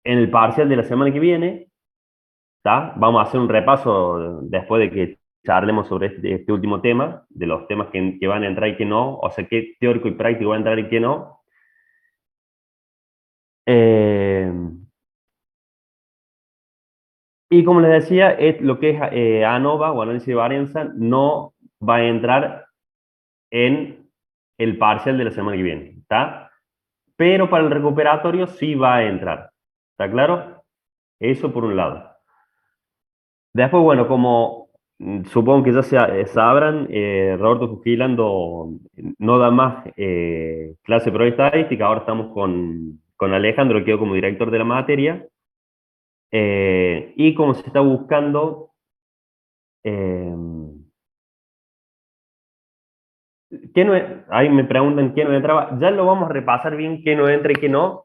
en el parcial de la semana que viene, ¿tá? Vamos a hacer un repaso después de que charlemos sobre este último tema, de los temas que van a entrar y que no, o sea, qué teórico y práctico va a entrar y qué no. Eh, y como les decía, lo que es ANOVA o análisis de varianza no va a entrar en el parcial de la semana que viene, ¿está? Pero para el recuperatorio sí va a entrar, ¿está claro? Eso por un lado. Después, bueno, como supongo que ya sabrán, Roberto Fujilando no da más clase de prueba estadística, ahora estamos con Alejandro, que quedó como director de la materia, y como se está buscando, eh, ¿qué no, ahí me preguntan qué no entraba, ya lo vamos a repasar bien, qué no entra y qué no.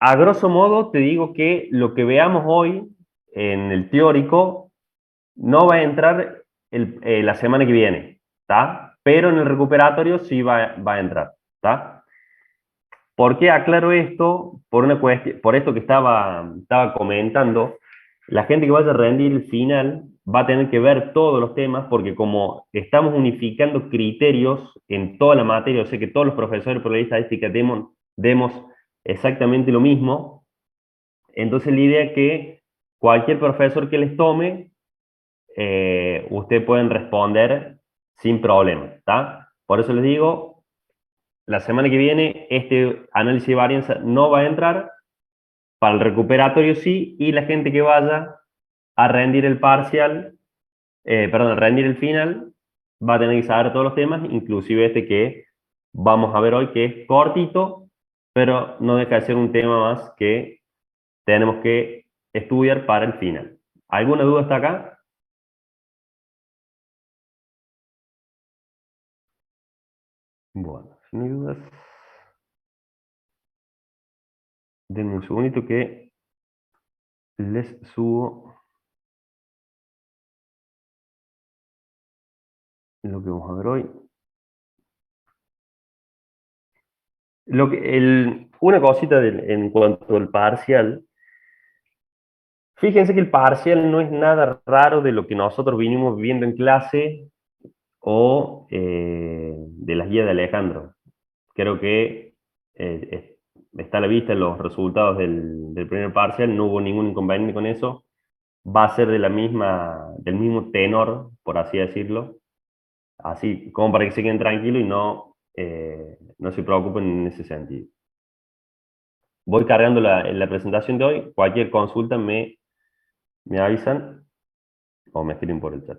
A grosso modo, te digo que lo que veamos hoy en el teórico no va a entrar la semana que viene, ¿está? Pero en el recuperatorio sí va a entrar, ¿está? ¿Por qué aclaro esto? Por una cuestión, por esto que estaba comentando, la gente que vaya a rendir el final va a tener que ver todos los temas porque como estamos unificando criterios en toda la materia, o sea que todos los profesores de probabilidad estadística demos exactamente lo mismo, entonces la idea es que cualquier profesor que les tome ustedes pueden responder sin problema, ¿está? Por eso les digo, la semana que viene este análisis de varianza no va a entrar, para el recuperatorio sí, y la gente que vaya a rendir el parcial, perdón, a rendir el final, va a tener que saber todos los temas, inclusive este que vamos a ver hoy, que es cortito, pero no deja de ser un tema más que tenemos que estudiar para el final. ¿Alguna duda hasta acá? Bueno, si no hay dudas, denme un segundito que les subo lo que vamos a ver hoy. Una cosita en cuanto al parcial. Fíjense que el parcial no es nada raro de lo que nosotros vinimos viendo en clase o de las guías de Alejandro. Creo que está a la vista los resultados del primer parcial, no hubo ningún inconveniente con eso. Va a ser del mismo tenor, por así decirlo. Así como para que se queden tranquilos y no se preocupen en ese sentido. Voy cargando la presentación de hoy. Cualquier consulta me avisan o me escriben por el chat.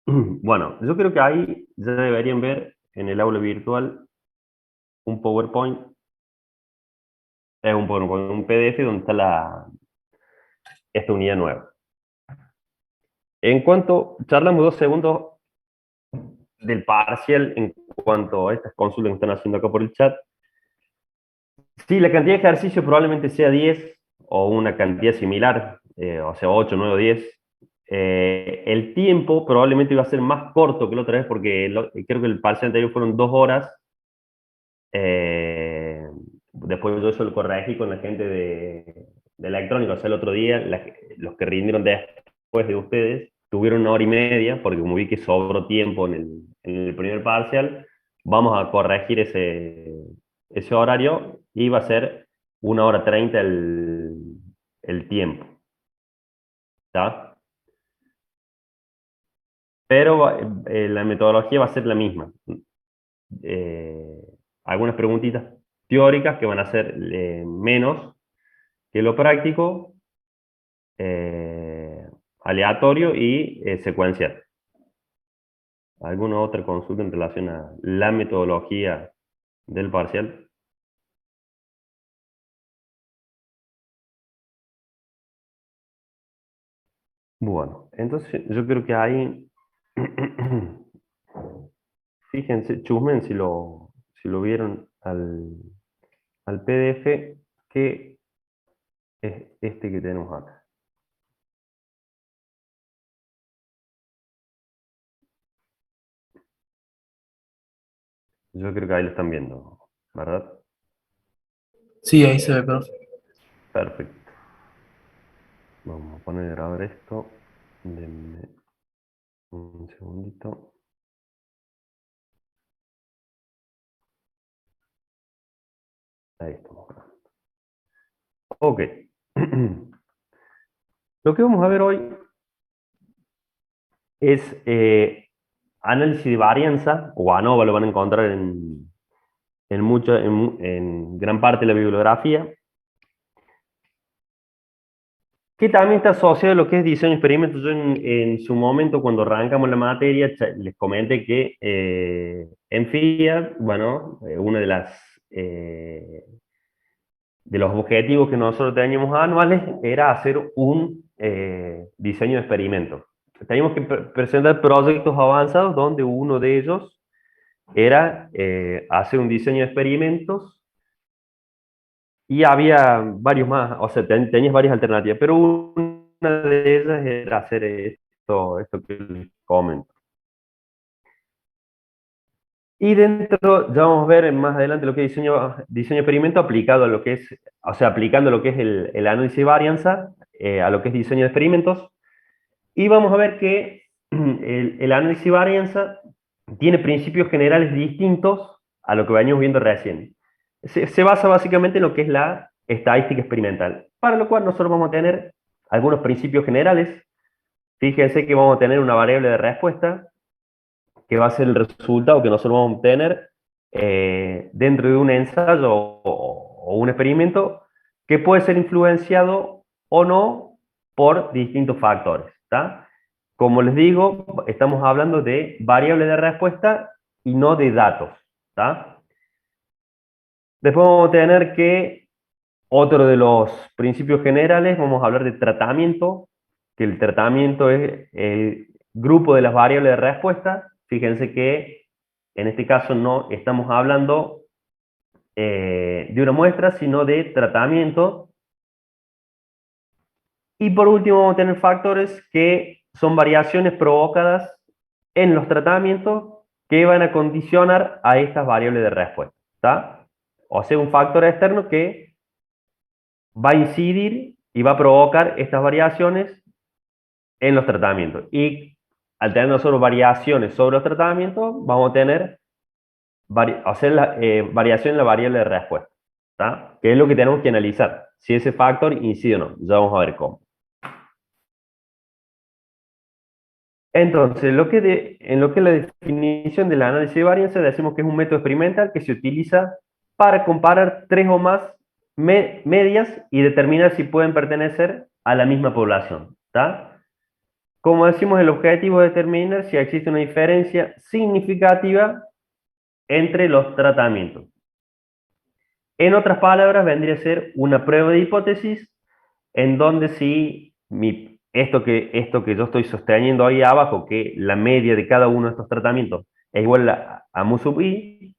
Bueno, yo creo que ahí ya deberían ver en el aula virtual un PowerPoint, un PowerPoint, un PDF donde está esta unidad nueva. En cuanto, charlamos 2 segundos del parcial en cuanto a estas consultas que están haciendo acá por el chat. Sí, la cantidad de ejercicio probablemente sea 10 o una cantidad similar, o sea, 8, 9 o 10. El tiempo probablemente iba a ser más corto que la otra vez porque creo que el parcial anterior fueron 2 horas. Eh, Después yo eso lo corregí con la gente de electrónica, o sea, el otro día los que rindieron después de ustedes tuvieron 1 hora y media, porque como vi que sobró tiempo en el primer parcial, vamos a corregir ese horario y va a ser 1 hora 30 el tiempo, ¿está? Pero la metodología va a ser la misma. Eh, Algunas preguntitas teóricas que van a ser menos que lo práctico, eh, aleatorio y secuencial. ¿Alguna otra consulta en relación a la metodología del parcial? Bueno, entonces yo creo que ahí, fíjense, chusmen si lo vieron al PDF, que es este que tenemos acá. Yo creo que ahí lo están viendo, ¿verdad? Sí, ahí se ve, profe. Perfecto. Vamos a poner a grabar esto. Denme un segundito. Ahí estamos. Ok. Lo que vamos a ver hoy es análisis de varianza, o ANOVA lo van a encontrar en gran parte de la bibliografía, que también está asociado a lo que es diseño de experimentos. Yo en su momento, cuando arrancamos la materia, les comenté que en FIA, bueno, uno de los objetivos que nosotros teníamos anuales era hacer un diseño de experimentos. Teníamos que presentar proyectos avanzados donde uno de ellos era hacer un diseño de experimentos y había varios más, o sea, tenías varias alternativas, pero una de ellas era hacer esto que les comento. Y dentro, ya vamos a ver más adelante lo que es diseño de experimento aplicado a lo que es, o sea, aplicando lo que es el análisis de varianza a lo que es diseño de experimentos. Y vamos a ver que el análisis de varianza tiene principios generales distintos a lo que venimos viendo recién. Se basa básicamente en lo que es la estadística experimental, para lo cual nosotros vamos a tener algunos principios generales. Fíjense que vamos a tener una variable de respuesta, que va a ser el resultado que nosotros vamos a obtener dentro de un ensayo o un experimento, que puede ser influenciado o no por distintos factores, ¿tá? Como les digo, estamos hablando de variable de respuesta y no de datos, ¿tá? Después vamos a tener que otro de los principios generales, vamos a hablar de tratamiento, que el tratamiento es el grupo de las variables de respuesta. Fíjense que en este caso no estamos hablando de una muestra, sino de tratamiento. Y por último vamos a tener factores que son variaciones provocadas en los tratamientos que van a condicionar a estas variables de respuesta, ¿está? O sea, un factor externo que va a incidir y va a provocar estas variaciones en los tratamientos. Y al tener nosotros variaciones sobre los tratamientos, vamos a tener hacer variación en la variable de respuesta, ¿tá? Que es lo que tenemos que analizar, si ese factor incide o no. Ya vamos a ver cómo. Entonces, en lo que es la definición del análisis de varianza, decimos que es un método experimental que se utiliza para comparar tres o más medias y determinar si pueden pertenecer a la misma población, ¿tá? Como decimos, el objetivo es determinar si existe una diferencia significativa entre los tratamientos. En otras palabras, vendría a ser una prueba de hipótesis en donde si esto que yo estoy sosteniendo ahí abajo, que la media de cada uno de estos tratamientos es igual a mu sub i,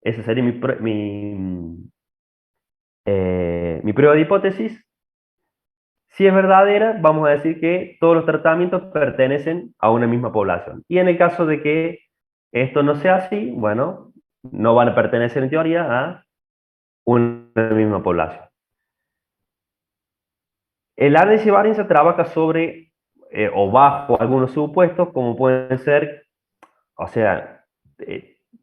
esa sería mi prueba de hipótesis. Si es verdadera, vamos a decir que todos los tratamientos pertenecen a una misma población. Y en el caso de que esto no sea así, bueno, no van a pertenecer en teoría a una misma población. El análisis de varianza trabaja sobre o bajo algunos supuestos, como pueden ser, o sea,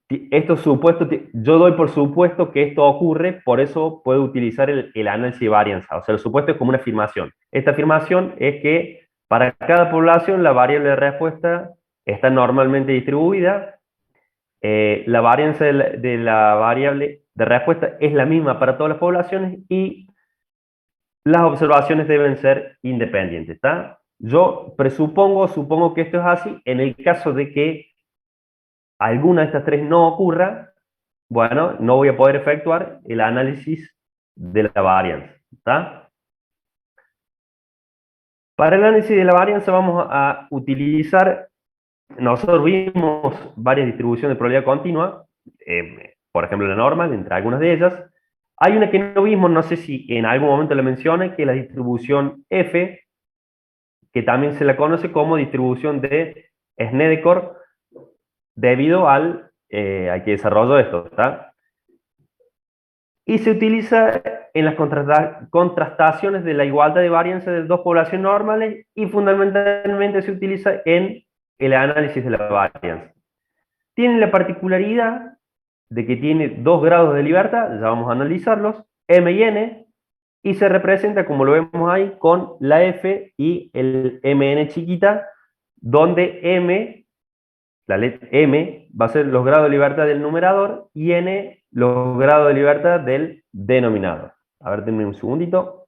estos supuestos, yo doy por supuesto que esto ocurre, por eso puedo utilizar el análisis de varianza. O sea, el supuesto es como una afirmación. Esta afirmación es que para cada población la variable de respuesta está normalmente distribuida. La varianza de la variable de respuesta es la misma para todas las poblaciones y las observaciones deben ser independientes, ¿está? Yo supongo que esto es así. En el caso de que alguna de estas tres no ocurra, bueno, no voy a poder efectuar el análisis de la varianza, ¿está? Para el análisis de la varianza vamos a utilizar, nosotros vimos varias distribuciones de probabilidad continua, por ejemplo la normal, entre algunas de ellas. Hay una que no vimos, no sé si en algún momento la mencioné, que es la distribución F, que también se la conoce como distribución de Snedeker, debido al que desarrolló esto, ¿está? Y se utiliza en las contrastaciones de la igualdad de varianza de dos poblaciones normales y fundamentalmente se utiliza en el análisis de la varianza. Tiene la particularidad de que tiene dos grados de libertad, ya vamos a analizarlos, M y N, y se representa, como lo vemos ahí, con la F y el MN chiquita, donde la letra M va a ser los grados de libertad del numerador y N los grados de libertad del denominador. A ver, denme un segundito.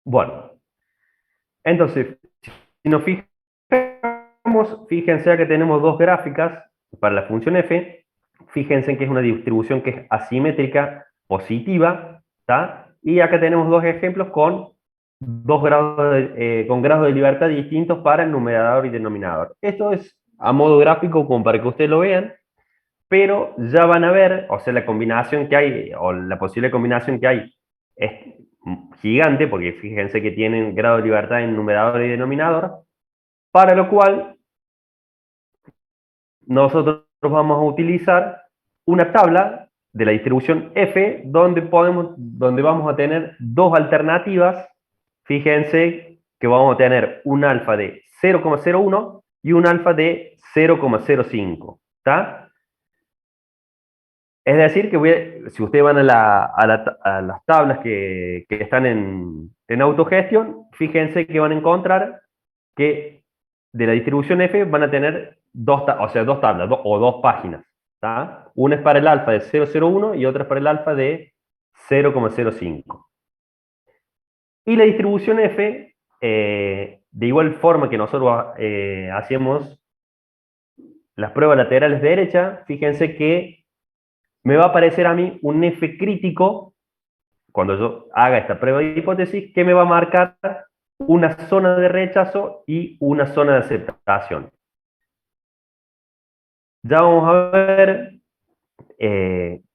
Bueno, entonces, si nos fijamos, fíjense que tenemos dos gráficas para la función f. Fíjense que es una distribución que es asimétrica positiva, ¿tá? Y acá tenemos dos ejemplos con con grados de libertad distintos para el numerador y denominador. Esto es a modo gráfico como para que ustedes lo vean, pero ya van a ver, o sea, la combinación que hay, o la posible combinación que hay, es gigante, porque fíjense que tienen grado de libertad en numerador y denominador, para lo cual nosotros vamos a utilizar una tabla de la distribución F, donde vamos a tener dos alternativas. Fíjense que vamos a tener un alfa de 0,01 y un alfa de 0,05, ¿está? Es decir, que si ustedes van a las tablas que están en autogestión, fíjense que van a encontrar que de la distribución F van a tener dos tablas o dos páginas, ¿tá? Una es para el alfa de 0,01 y otra es para el alfa de 0,05. Y la distribución F, de igual forma que nosotros hacemos las pruebas laterales de derecha, fíjense que me va a aparecer a mí un F crítico, cuando yo haga esta prueba de hipótesis, que me va a marcar una zona de rechazo y una zona de aceptación. Ya vamos a ver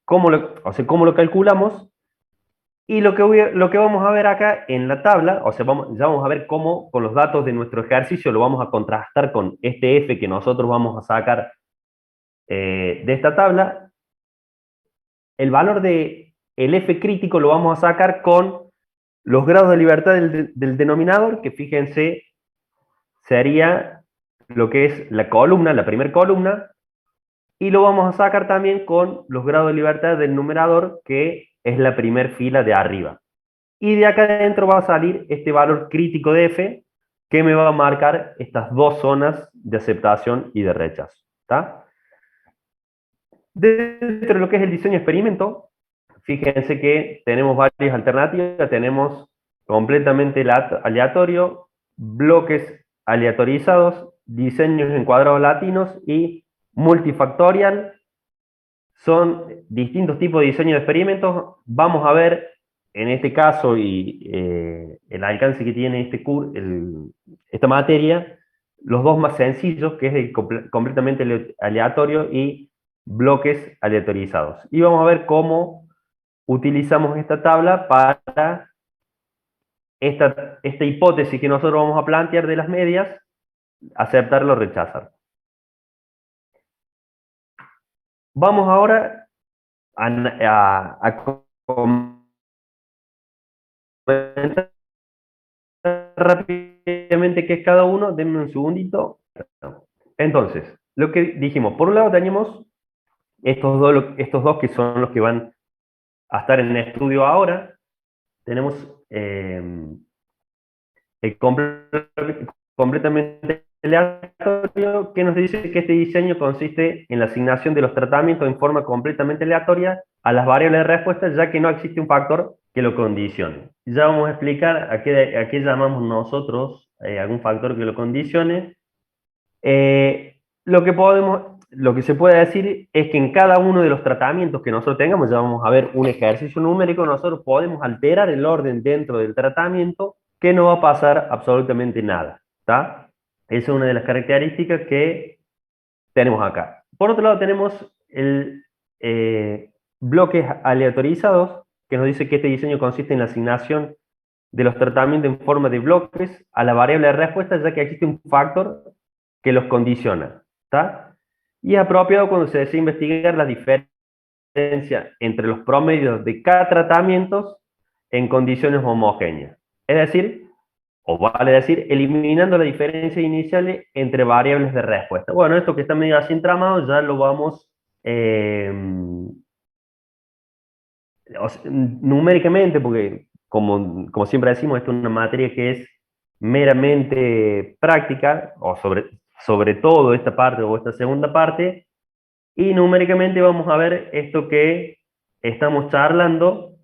cómo lo calculamos, y lo que vamos a ver acá en la tabla, o sea, ya vamos a ver cómo con los datos de nuestro ejercicio lo vamos a contrastar con este F que nosotros vamos a sacar de esta tabla. El valor de el F crítico lo vamos a sacar con los grados de libertad del denominador, que fíjense, sería lo que es la columna, la primera columna, y lo vamos a sacar también con los grados de libertad del numerador, que es la primera fila de arriba. y de acá adentro va a salir este valor crítico de F, que me va a marcar estas dos zonas de aceptación y de rechazo. ¿Está? Dentro de lo que es el diseño de experimento, fíjense que tenemos varias alternativas. Tenemos completamente aleatorio, bloques aleatorizados, diseños en cuadrados latinos y multifactorial. Son distintos tipos de diseño de experimentos. Vamos a ver en este caso y el alcance que tiene esta materia, los dos más sencillos, que es el completamente aleatorio y bloques aleatorizados. Y vamos a ver cómo utilizamos esta tabla para esta hipótesis que nosotros vamos a plantear de las medias, aceptarlo o rechazar. Vamos ahora a comentar rápidamente qué es cada uno. Denme un segundito. Entonces, lo que dijimos, por un lado tenemos estos dos que son los que van a estar en el estudio ahora. Tenemos el completamente aleatorio, que nos dice que este diseño consiste en la asignación de los tratamientos en forma completamente aleatoria a las variables de respuesta, ya que no existe un factor que lo condicione. Ya vamos a explicar a qué llamamos nosotros algún factor que lo condicione. Lo que se puede decir es que en cada uno de los tratamientos que nosotros tengamos, ya vamos a ver un ejercicio numérico, nosotros podemos alterar el orden dentro del tratamiento, que no va a pasar absolutamente nada. ¿Está? Esa es una de las características que tenemos acá. Por otro lado tenemos el bloques aleatorizados, que nos dice que este diseño consiste en la asignación de los tratamientos en forma de bloques a la variable de respuesta, ya que existe un factor que los condiciona. ¿Está? Y es apropiado cuando se desea investigar la diferencia entre los promedios de cada tratamiento en condiciones homogéneas. Es decir, o vale decir, eliminando las diferencias iniciales entre variables de respuesta. Bueno, esto que está medio así entramado ya lo vamos numéricamente, porque como siempre decimos, esto es una materia que es meramente práctica, o sobre todo esta parte o esta segunda parte, y numéricamente vamos a ver esto que estamos charlando,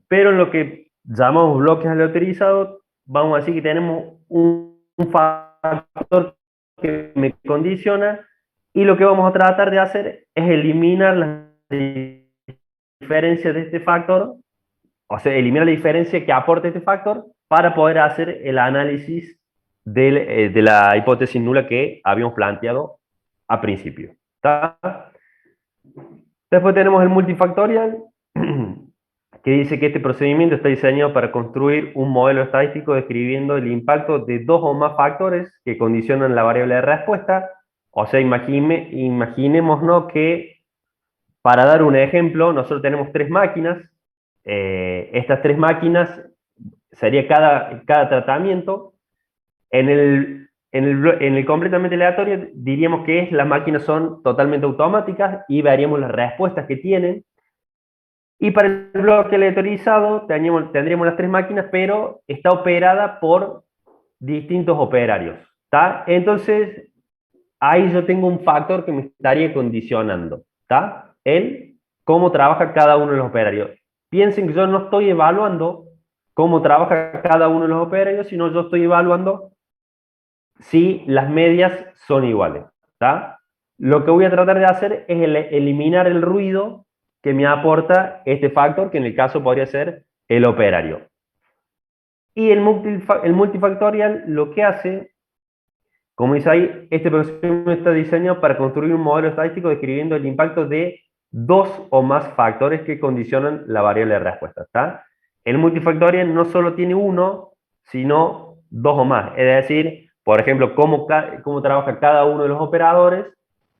pero en lo que llamamos bloques aleatorizados, vamos a decir que tenemos un factor que me condiciona, y lo que vamos a tratar de hacer es eliminar las diferencias de este factor, o sea, eliminar la diferencia que aporta este factor para poder hacer el análisis de la hipótesis nula que habíamos planteado a principio. ¿Está? Después tenemos el multifactorial, que dice que este procedimiento está diseñado para construir un modelo estadístico describiendo el impacto de dos o más factores que condicionan la variable de respuesta. O sea, imaginémonos que, para dar un ejemplo, nosotros tenemos tres máquinas. Estas tres máquinas sería cada tratamiento. En el completamente aleatorio diríamos que las máquinas son totalmente automáticas y veríamos las respuestas que tienen. Y para el bloque aleatorizado tendríamos las tres máquinas, pero está operada por distintos operarios. ¿Está? Entonces, ahí yo tengo un factor que me estaría condicionando. ¿Está? Cómo trabaja cada uno de los operarios. Piensen que yo no estoy evaluando cómo trabaja cada uno de los operarios, sino yo estoy evaluando si las medias son iguales. ¿Está? Lo que voy a tratar de hacer es eliminar el ruido que me aporta este factor, que en el caso podría ser el operario. Y el multifactorial lo que hace, como dice ahí, este procedimiento está diseñado para construir un modelo estadístico describiendo el impacto de dos o más factores que condicionan la variable de respuesta. ¿Está? El multifactorial no solo tiene uno, sino dos o más. Es decir, por ejemplo, cómo trabaja cada uno de los operadores,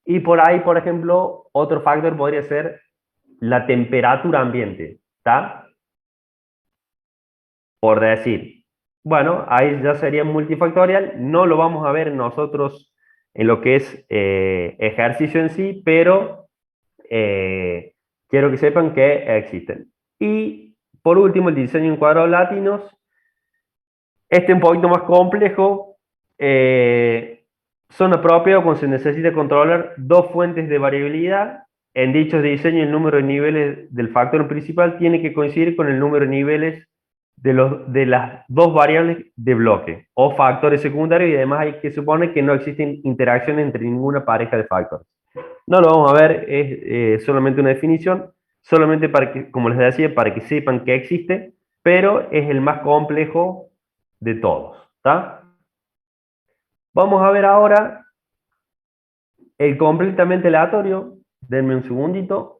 y por ahí, por ejemplo, otro factor podría ser la temperatura ambiente. ¿Está? Por decir. Bueno, ahí ya sería multifactorial. No lo vamos a ver nosotros en lo que es ejercicio en sí, pero quiero que sepan que existen. Y por último, el diseño en cuadrados latinos. Este un poquito más complejo. Son apropiados cuando se necesita controlar dos fuentes de variabilidad. En dichos diseños, el número de niveles del factor principal tiene que coincidir con el número de niveles de las dos variables de bloque o factores secundarios, y además hay que suponer que no existen interacciones entre ninguna pareja de factores. No lo vamos a ver, es solamente una definición, solamente para que, como les decía, para que sepan que existe, pero es el más complejo de todos, ¿está? Vamos a ver ahora el completamente aleatorio. Denme un segundito.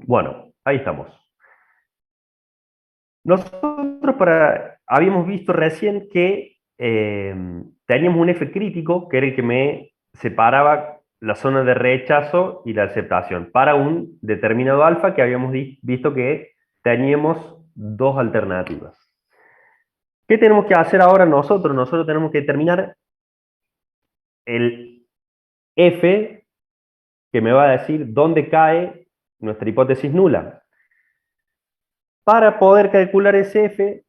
Bueno, ahí estamos. Nosotros habíamos visto recién que teníamos un F crítico, que era el que me separaba la zona de rechazo y la aceptación, para un determinado alfa que habíamos visto que teníamos dos alternativas. ¿Qué tenemos que hacer ahora nosotros? Nosotros tenemos que determinar el F que me va a decir dónde cae nuestra hipótesis nula. Para poder calcular ese F,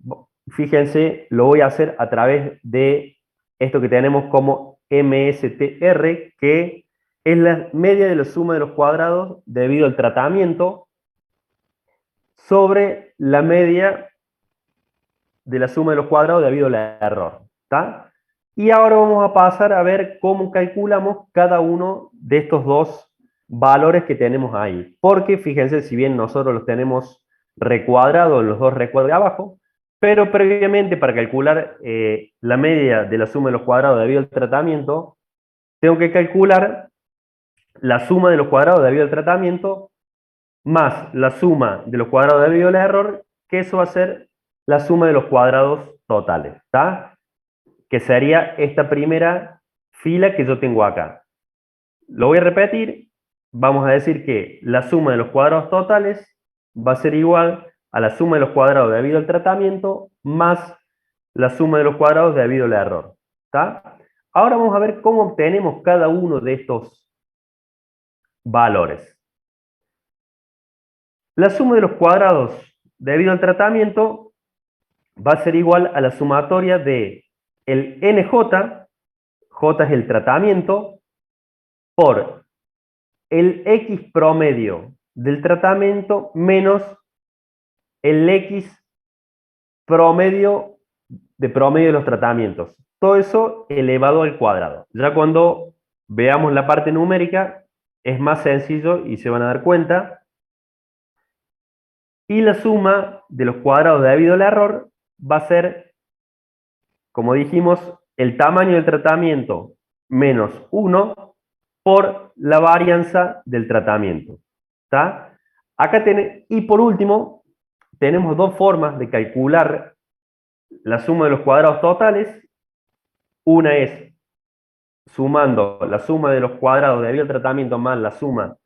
fíjense, lo voy a hacer a través de esto que tenemos como MSTR, que es la media de la suma de los cuadrados debido al tratamiento sobre la media de la suma de los cuadrados debido al error. ¿Está? Y ahora vamos a pasar a ver cómo calculamos cada uno de estos dos valores que tenemos ahí. Porque fíjense, si bien nosotros los tenemos recuadrados en los dos recuadros de abajo, pero previamente para calcular la media de la suma de los cuadrados debido al tratamiento, tengo que calcular la suma de los cuadrados debido al tratamiento más la suma de los cuadrados debido al error, que eso va a ser la suma de los cuadrados totales, ¿está? Que sería esta primera fila que yo tengo acá. Lo voy a repetir. Vamos a decir que la suma de los cuadrados totales va a ser igual a la suma de los cuadrados debido al tratamiento más la suma de los cuadrados debido al error. ¿Está? Ahora vamos a ver cómo obtenemos cada uno de estos valores. La suma de los cuadrados debido al tratamiento va a ser igual a la sumatoria de el NJ, J es el tratamiento, por el X promedio del tratamiento menos el X promedio de los tratamientos. Todo eso elevado al cuadrado. Ya cuando veamos la parte numérica es más sencillo y se van a dar cuenta. Y la suma de los cuadrados debido al error va a ser, como dijimos, el tamaño del tratamiento menos 1 por la varianza del tratamiento. ¿Está? Acá y por último, tenemos dos formas de calcular la suma de los cuadrados totales. Una es sumando la suma de los cuadrados debido al tratamiento más la suma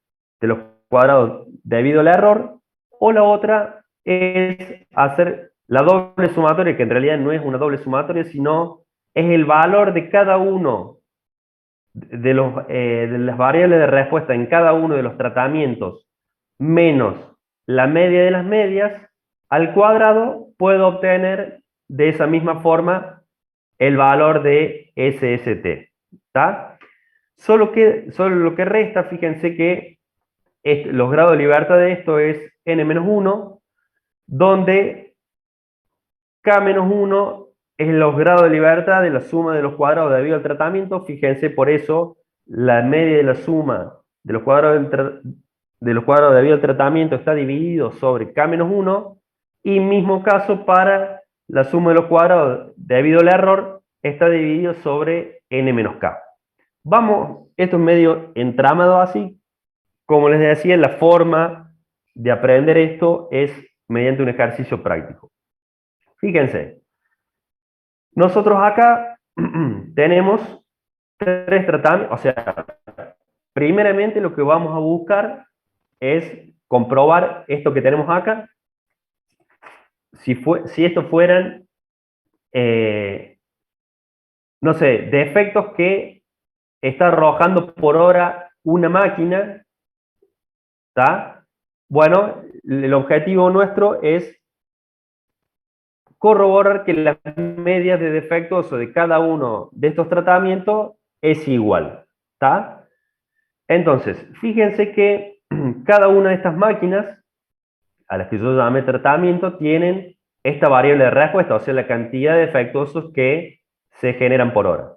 de los cuadrados debido al error, o la otra es hacer La doble sumatoria, que en realidad no es una doble sumatoria, sino es el valor de cada uno de las variables de respuesta en cada uno de los tratamientos menos la media de las medias al cuadrado, puedo obtener de esa misma forma el valor de SST. ¿Está? Solo lo que resta, fíjense que los grados de libertad de esto es n-1, donde k-1 es los grados de libertad de la suma de los cuadrados debido al tratamiento. Fíjense, por eso la media de la suma de los cuadrados, de los cuadrados debido al tratamiento está dividido sobre k-1, y mismo caso para la suma de los cuadrados debido al error está dividido sobre n-k. Vamos, esto es medio entramado así. Como les decía, la forma de aprender esto es mediante un ejercicio práctico. Fíjense, nosotros acá tenemos tres tratamientos, o sea, primeramente lo que vamos a buscar es comprobar esto que tenemos acá, si estos fueran, no sé, defectos que está arrojando por hora una máquina, ¿está? Bueno, el objetivo nuestro es corroborar que las medias de defectos de cada uno de estos tratamientos es igual, ¿está? Entonces, fíjense que cada una de estas máquinas, a las que yo llamé tratamiento, tienen esta variable de respuesta, o sea, la cantidad de defectuosos que se generan por hora.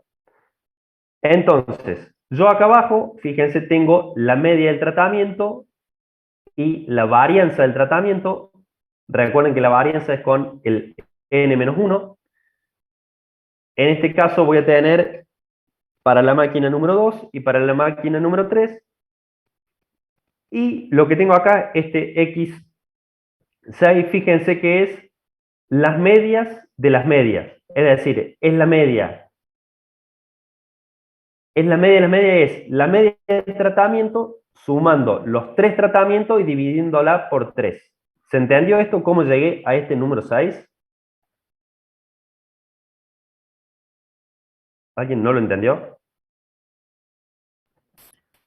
Entonces, yo acá abajo, fíjense, tengo la media del tratamiento y la varianza del tratamiento. Recuerden que la varianza es con el n-1. En este caso voy a tener para la máquina número 2 y para la máquina número 3. Y lo que tengo acá, este x6, fíjense que es las medias de las medias. Es decir, es la media. Es la media de las medias, es la media del tratamiento sumando los tres tratamientos y dividiéndola por 3. ¿Se entendió esto? ¿Cómo llegué a este número 6? ¿Alguien no lo entendió?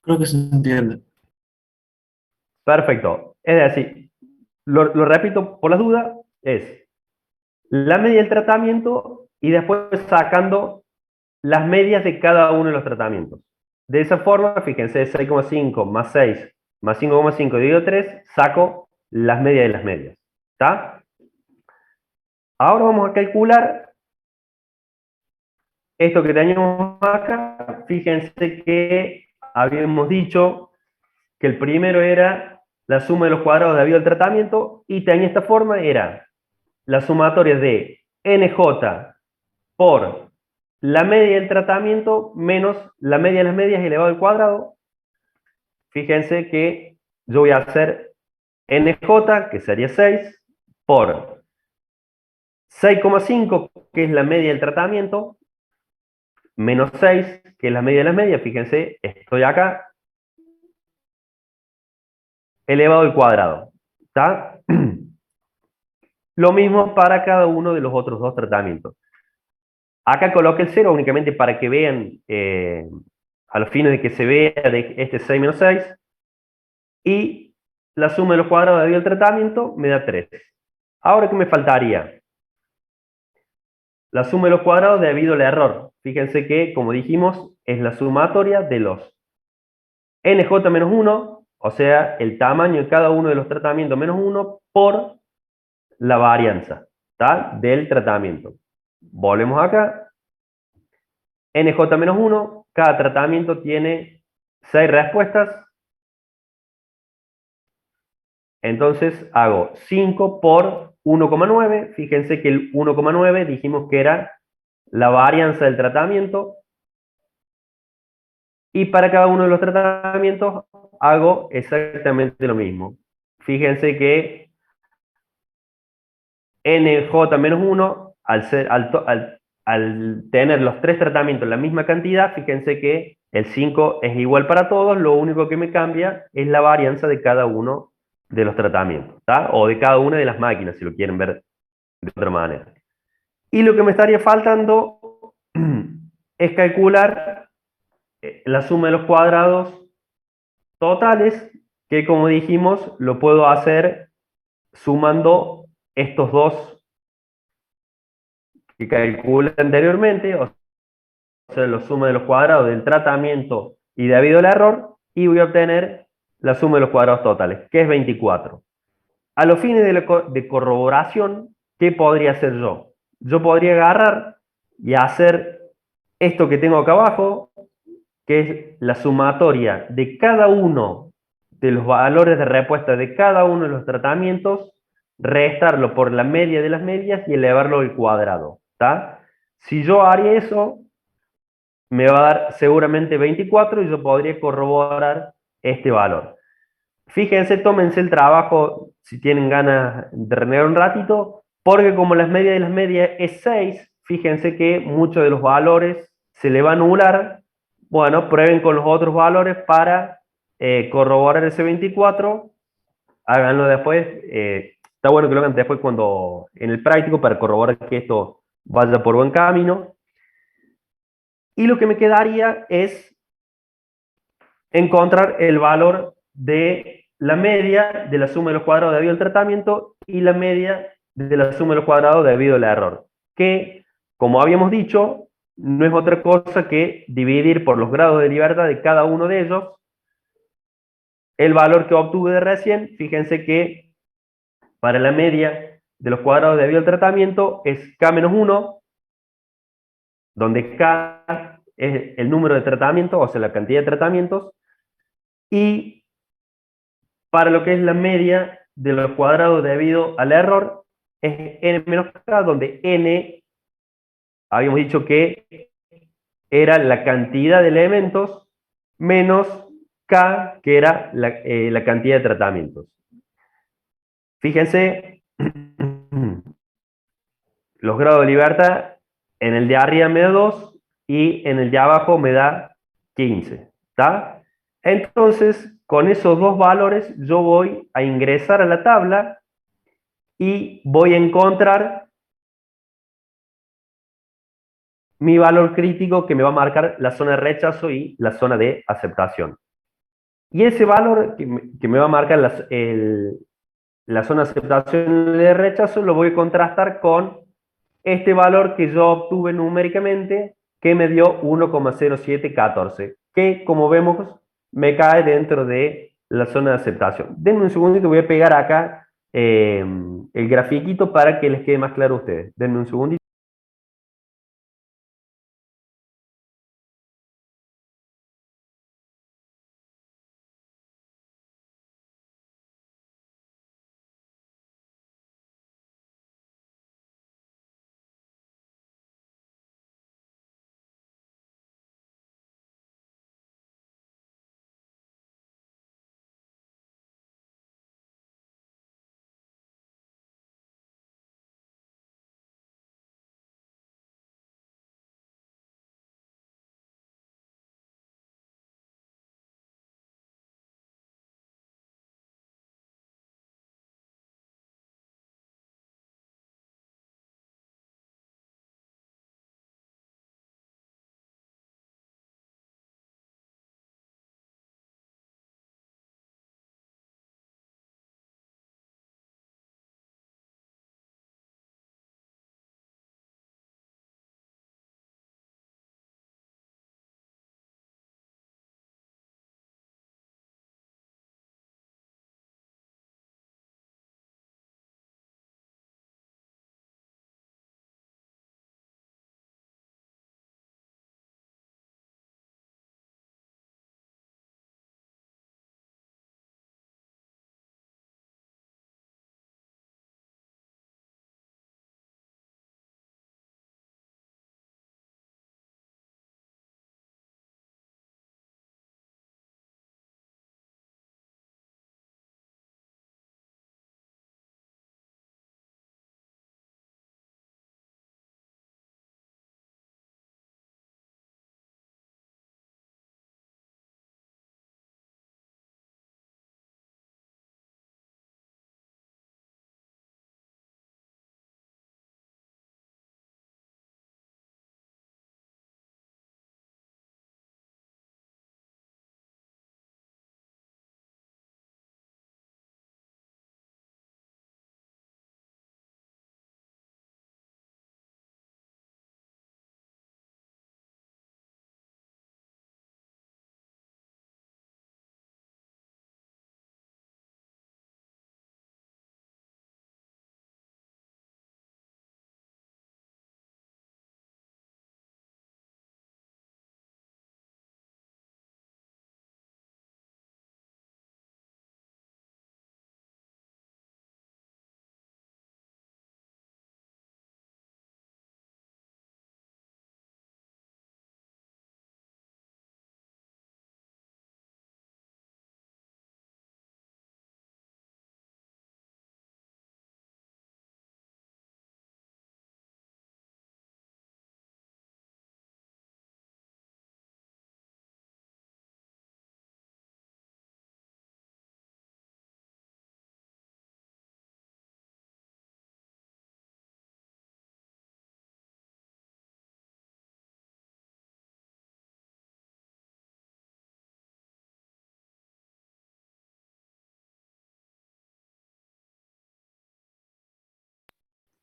Creo que se entiende. Perfecto. Es decir, lo repito por las dudas, es la media del tratamiento y después sacando las medias de cada uno de los tratamientos. De esa forma, fíjense, 6,5 más 6 más 5,5 dividido 3, saco las medias de las medias. ¿Está? Ahora vamos a calcular esto que teníamos acá. Fíjense que habíamos dicho que el primero era la suma de los cuadrados debido al tratamiento, y tenía esta forma, era la sumatoria de nj por la media del tratamiento menos la media de las medias elevado al cuadrado. Fíjense que yo voy a hacer nj, que sería 6, por 6,5, que es la media del tratamiento, menos 6, que es la media de las medias. Fíjense, estoy acá, elevado al cuadrado. ¿Está? Lo mismo para cada uno de los otros dos tratamientos. Acá coloqué el 0 únicamente para que vean, a los fines de que se vea de este 6 menos 6, y la suma de los cuadrados debido al tratamiento me da 3. Ahora, ¿qué me faltaría? La suma de los cuadrados debido al error. Fíjense que, como dijimos, es la sumatoria de los nj menos 1, o sea, el tamaño de cada uno de los tratamientos menos 1, por la varianza, ¿tá?, del tratamiento. Volvemos acá. nj menos 1, cada tratamiento tiene 6 respuestas. Entonces hago 5 por 1,9. Fíjense que el 1,9 dijimos que era la varianza del tratamiento. Y para cada uno de los tratamientos hago exactamente lo mismo. Fíjense que nj menos 1, al tener los tres tratamientos la misma cantidad, fíjense que el 5 es igual para todos. Lo único que me cambia es la varianza de cada uno de los tratamientos, ¿tá? O de cada una de las máquinas, si lo quieren ver de otra manera. Y lo que me estaría faltando es calcular la suma de los cuadrados totales, que como dijimos, lo puedo hacer sumando estos dos que calculé anteriormente, o sea, la suma de los cuadrados del tratamiento y debido al error, y voy a obtener la suma de los cuadrados totales, que es 24. A los fines de corroboración, ¿qué podría hacer yo? Yo podría agarrar y hacer esto que tengo acá abajo, que es la sumatoria de cada uno de los valores de respuesta de cada uno de los tratamientos, restarlo por la media de las medias y elevarlo al cuadrado. ¿Tá? Si yo haría eso, me va a dar seguramente 24 y yo podría corroborar este valor. Fíjense, tómense el trabajo si tienen ganas de renegar un ratito, porque como las medias de las medias es 6, fíjense que muchos de los valores se le va a anular. Bueno, prueben con los otros valores para corroborar ese 24. Háganlo después. Está bueno que lo hagan después cuando en el práctico para corroborar que esto vaya por buen camino. Y lo que me quedaría es encontrar el valor de la media de la suma de los cuadrados debido al tratamiento y la media de la suma de los cuadrados debido al error, que, como habíamos dicho, no es otra cosa que dividir por los grados de libertad de cada uno de ellos el valor que obtuve de recién. Fíjense que para la media de los cuadrados debido al tratamiento es K-1, donde K es el número de tratamientos, o sea, la cantidad de tratamientos, y para lo que es la media de los cuadrados debido al error es n menos k, donde n habíamos dicho que era la cantidad de elementos menos k, que era la cantidad de tratamientos. Fíjense, los grados de libertad, en el de arriba me da 2 y en el de abajo me da 15. ¿Está? Entonces, con esos dos valores yo voy a ingresar a la tabla y voy a encontrar mi valor crítico que me va a marcar la zona de rechazo y la zona de aceptación. Y ese valor que me va a marcar la zona de aceptación y de rechazo lo voy a contrastar con este valor que yo obtuve numéricamente, que me dio 1,0714, que como vemos me cae dentro de la zona de aceptación. Denme un segundito, voy a pegar acá el grafiquito para que les quede más claro a ustedes. Denme un segundito.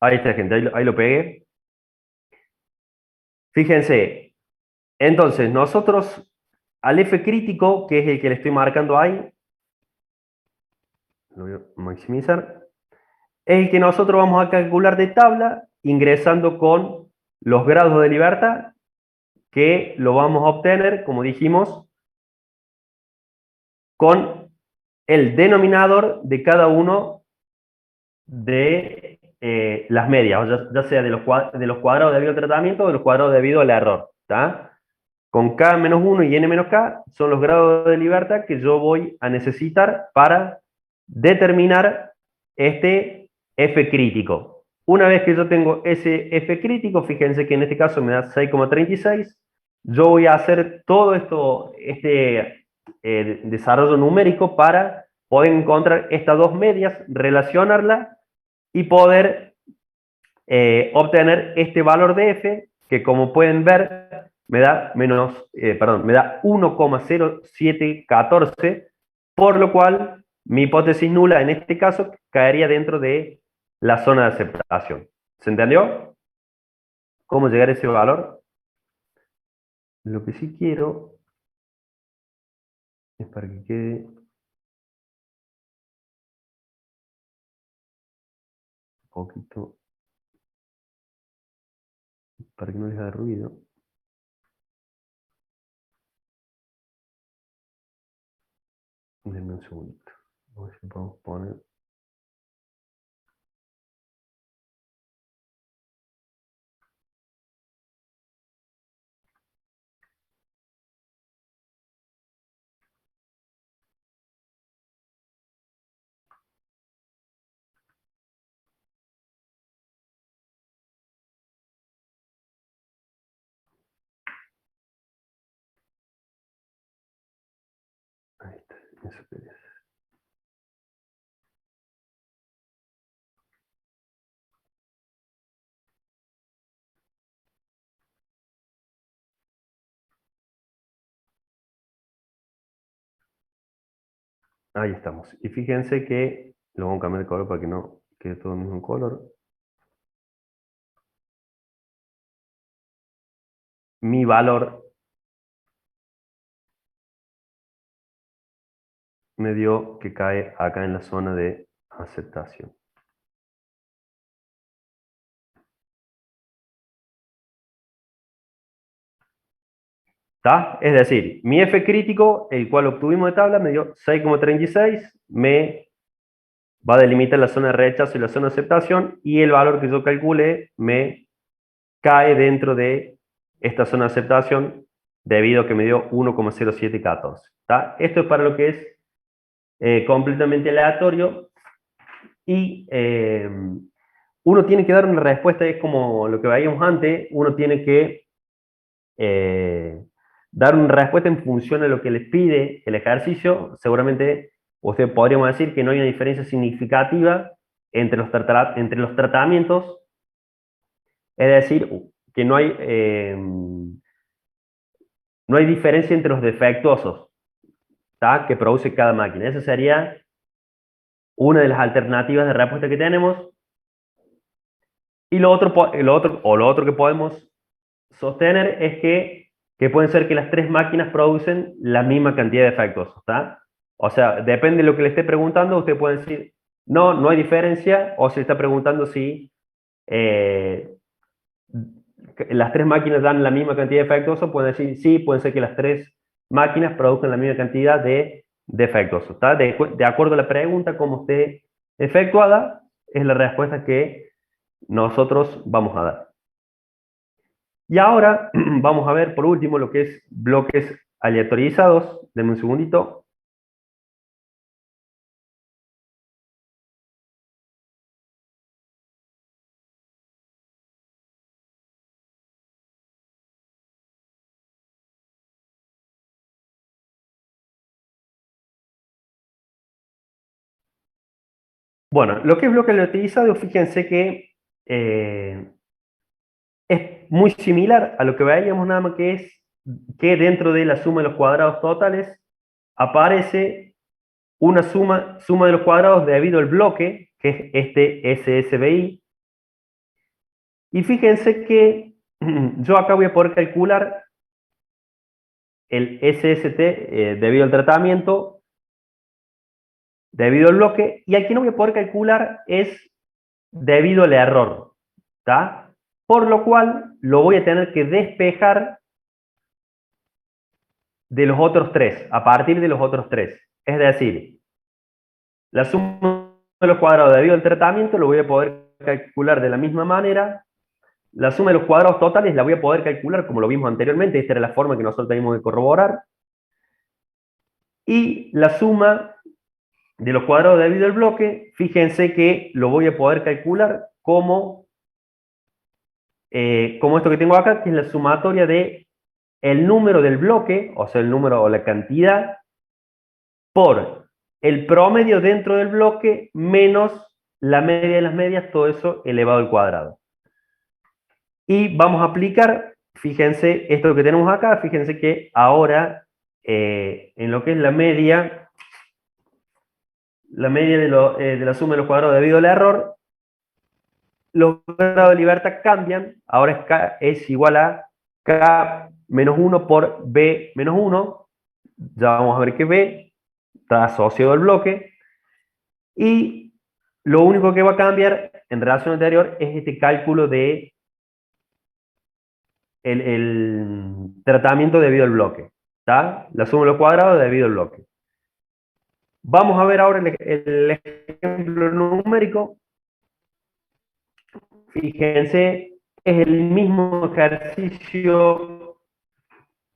Ahí está, gente, ahí lo pegué. Fíjense, entonces nosotros al F crítico, que es el que le estoy marcando ahí, lo voy a maximizar, es el que nosotros vamos a calcular de tabla ingresando con los grados de libertad, que lo vamos a obtener, como dijimos, con el denominador de cada uno de las medias, ya sea de los cuadrados debido al tratamiento o de los cuadrados debido al error. ¿Tá? Con K menos 1 y N menos K son los grados de libertad que yo voy a necesitar para determinar este F crítico. Una vez que yo tengo ese F crítico, fíjense que en este caso me da 6,36, yo voy a hacer todo esto, desarrollo numérico para poder encontrar estas dos medias, relacionarlas y poder obtener este valor de F, que como pueden ver, me da me da 1,0714, por lo cual mi hipótesis nula en este caso caería dentro de la zona de aceptación. ¿Se entendió? ¿Cómo llegar a ese valor? Lo que sí quiero es para que quede un poquito, para que no les haga ruido. Denme un segundito. A ver si podemos poner. Ahí está. Eso quería hacer. Ahí estamos. Y fíjense que lo vamos a cambiar de color para que no quede todo el mismo color. Mi valor me dio que cae acá en la zona de aceptación. ¿Está? Es decir, mi F crítico, el cual obtuvimos de tabla, me dio 6,36, me va a delimitar la zona de rechazo y la zona de aceptación, y el valor que yo calcule me cae dentro de esta zona de aceptación debido a que me dio 1,0714. ¿Está? Esto es para lo que es completamente aleatorio y uno tiene que dar una respuesta, es como lo que veíamos antes, uno tiene que dar una respuesta en función de lo que les pide el ejercicio. Seguramente usted podríamos decir que no hay una diferencia significativa entre los tratamientos, es decir, que no hay diferencia entre los defectuosos, ¿tá? Que produce cada máquina. Esa sería una de las alternativas de respuesta que tenemos. Y lo otro que podemos sostener es que pueden ser que las tres máquinas producen la misma cantidad de efectos, ¿está? O sea, depende de lo que le esté preguntando, usted puede decir, no, no hay diferencia, o se está preguntando si eh, las tres máquinas dan la misma cantidad de efectos, o pueden decir, sí, pueden ser que las tres máquinas produzcan la misma cantidad de efectos, ¿está? De acuerdo a la pregunta, como esté efectuada, es la respuesta que nosotros vamos a dar. Y ahora vamos a ver por último lo que es bloques aleatorizados. Denme un segundito. Bueno, lo que es bloque aleatorizado, fíjense que es muy similar a lo que veíamos, nada más que es que dentro de la suma de los cuadrados totales aparece una suma de los cuadrados debido al bloque, que es este SSBI, Y fíjense que yo acá voy a poder calcular el SST debido al tratamiento, debido al bloque, y aquí no voy a poder calcular es debido al error, ¿está? Por lo cual lo voy a tener que despejar de los otros tres, a partir de los otros tres. Es decir, la suma de los cuadrados debido al tratamiento lo voy a poder calcular de la misma manera. La suma de los cuadrados totales la voy a poder calcular como lo vimos anteriormente. Esta era la forma que nosotros teníamos que corroborar. Y la suma de los cuadrados debido al bloque, fíjense que lo voy a poder calcular como esto que tengo acá, que es la sumatoria de el número del bloque, o sea, el número o la cantidad, por el promedio dentro del bloque menos la media de las medias, todo eso elevado al cuadrado. Y vamos a aplicar, fíjense, esto que tenemos acá, fíjense que ahora, en lo que es la media de la suma de los cuadrados debido al error, los grados de libertad cambian, ahora es, K, es igual a K menos 1 por B menos 1, ya vamos a ver que B está asociado al bloque, y lo único que va a cambiar en relación anterior es este cálculo de el tratamiento debido al bloque, ¿está? La suma de los cuadrados debido al bloque. Vamos a ver ahora el ejemplo numérico. Fíjense, es el mismo ejercicio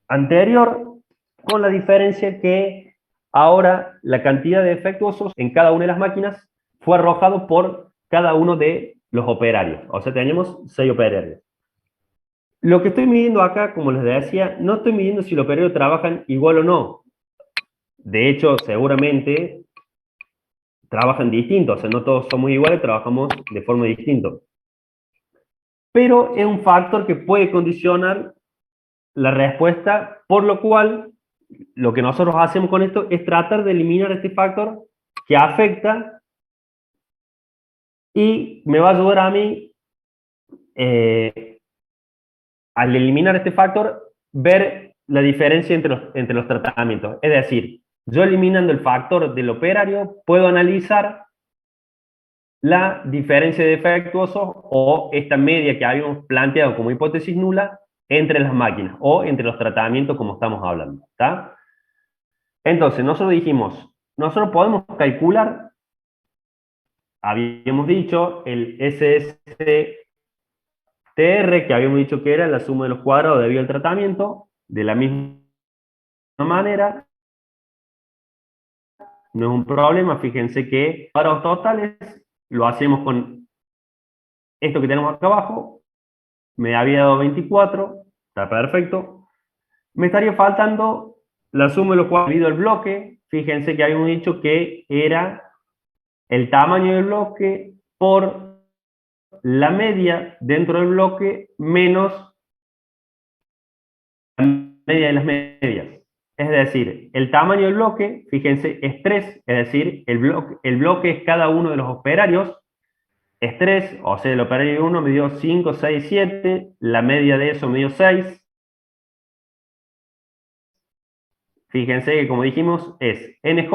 anterior, con la diferencia que ahora la cantidad de defectuosos en cada una de las máquinas fue arrojado por cada uno de los operarios. O sea, tenemos 6 operarios. Lo que estoy midiendo acá, como les decía, no estoy midiendo si los operarios trabajan igual o no. De hecho, seguramente trabajan distintos, o sea, no todos somos iguales, trabajamos de forma distinta. Pero es un factor que puede condicionar la respuesta, por lo cual lo que nosotros hacemos con esto es tratar de eliminar este factor que afecta y me va a ayudar a mí, al eliminar este factor, ver la diferencia entre los tratamientos. Es decir, yo eliminando el factor del operario, puedo analizar la diferencia de defectuosos o esta media que habíamos planteado como hipótesis nula entre las máquinas o entre los tratamientos como estamos hablando, ¿está? Entonces, nosotros podemos calcular, habíamos dicho, el SSTR, que habíamos dicho que era la suma de los cuadrados debido al tratamiento, de la misma manera, no es un problema, fíjense que cuadrados totales lo hacemos con esto que tenemos acá abajo, me había dado 24, está perfecto. Me estaría faltando la suma de los cuadrados debido al bloque, fíjense que habíamos dicho que era el tamaño del bloque por la media dentro del bloque menos la media de las medias. Es decir, el tamaño del bloque, fíjense, es 3, es decir, el bloque es cada uno de los operarios, es 3, o sea, el operario 1 me dio 5, 6, 7, la media de eso me dio 6. Fíjense que como dijimos es NJ,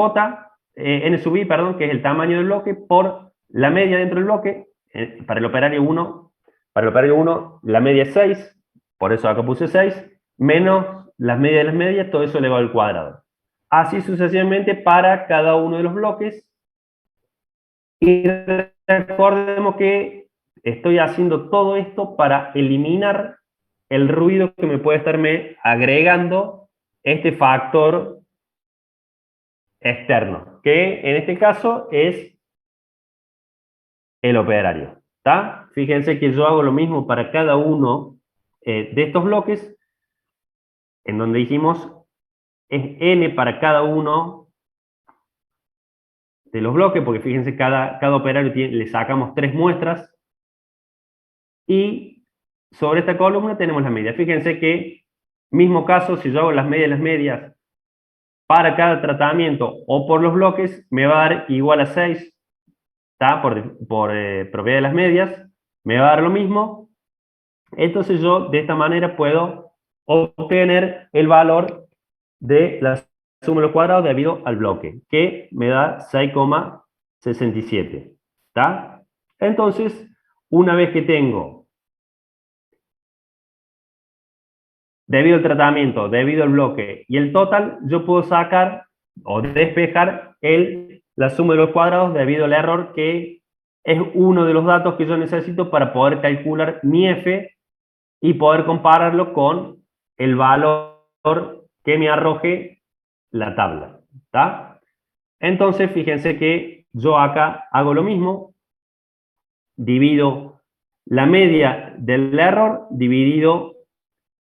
N sub I, perdón, que es el tamaño del bloque, por la media dentro del bloque, para el operario 1, la media es 6, por eso acá puse 6, menos las medias de las medias, todo eso elevado al cuadrado. Así sucesivamente para cada uno de los bloques. Y recordemos que estoy haciendo todo esto para eliminar el ruido que me puede estarme agregando este factor externo, que en este caso es el operario. ¿Está? Fíjense que yo hago lo mismo para cada uno de estos bloques, en donde dijimos es n para cada uno de los bloques, porque fíjense, cada operario le sacamos 3 muestras, y sobre esta columna tenemos las medias. Fíjense que, mismo caso, si yo hago las medias para cada tratamiento o por los bloques, me va a dar igual a 6, ¿está? Por propiedad de las medias, me va a dar lo mismo, Entonces yo de esta manera puedo obtener el valor de la suma de los cuadrados debido al bloque, que me da 6,67. ¿Está? Entonces, una vez que tengo, debido al tratamiento, debido al bloque y el total, yo puedo sacar o despejar la suma de los cuadrados debido al error, que es uno de los datos que yo necesito para poder calcular mi f y poder compararlo con el valor que me arroje la tabla. ¿Está? Entonces, fíjense que yo acá hago lo mismo, divido la media del error dividido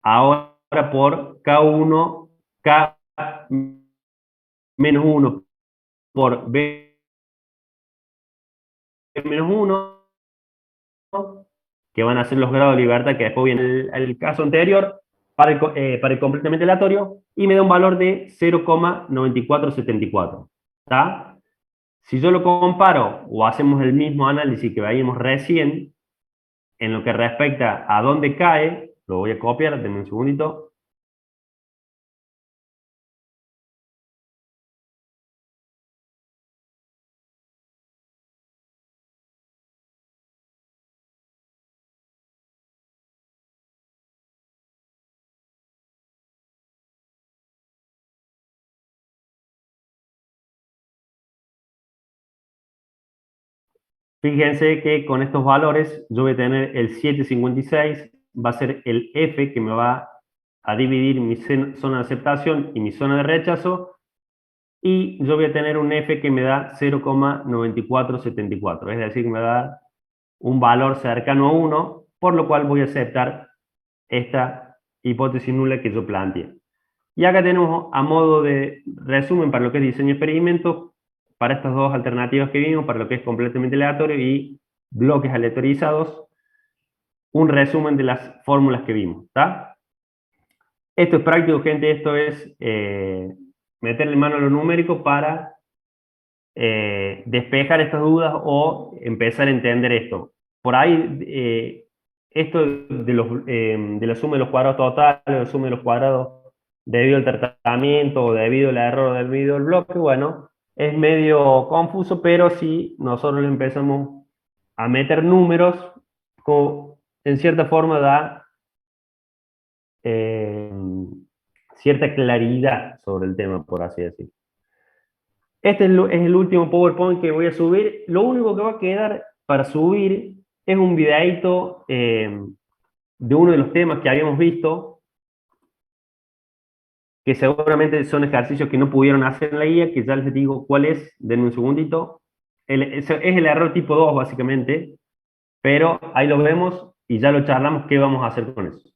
ahora por K1, K menos 1 por B menos 1, que van a ser los grados de libertad, que después viene el caso anterior, para el completamente aleatorio, y me da un valor de 0,9474. ¿Está? Si yo lo comparo o hacemos el mismo análisis que veíamos recién, en lo que respecta a dónde cae, lo voy a copiar, denme un segundito. Fíjense que con estos valores yo voy a tener el 7,56, va a ser el F que me va a dividir mi zona de aceptación y mi zona de rechazo, y yo voy a tener un F que me da 0,9474, es decir, que me da un valor cercano a 1, por lo cual voy a aceptar esta hipótesis nula que yo planteé. Y acá tenemos, a modo de resumen para lo que es diseño de experimentos, para estas dos alternativas que vimos, para lo que es completamente aleatorio y bloques aleatorizados, un resumen de las fórmulas que vimos. ¿Está? Esto es práctico, gente, esto es meterle mano a lo numérico para despejar estas dudas o empezar a entender esto. Por ahí, esto de la suma de los cuadrados totales, de la suma de los cuadrados debido al tratamiento o debido al error debido al bloque, bueno, es medio confuso, pero si nosotros le empezamos a meter números, en cierta forma da eh, cierta claridad sobre el tema, por así decirlo. Este es el último PowerPoint que voy a subir. Lo único que va a quedar para subir es un videito de uno de los temas que habíamos visto, que seguramente son ejercicios que no pudieron hacer en la guía, que ya les digo cuál es, denme un segundito. Es el error tipo 2 básicamente, pero ahí lo vemos y ya lo charlamos qué vamos a hacer con eso.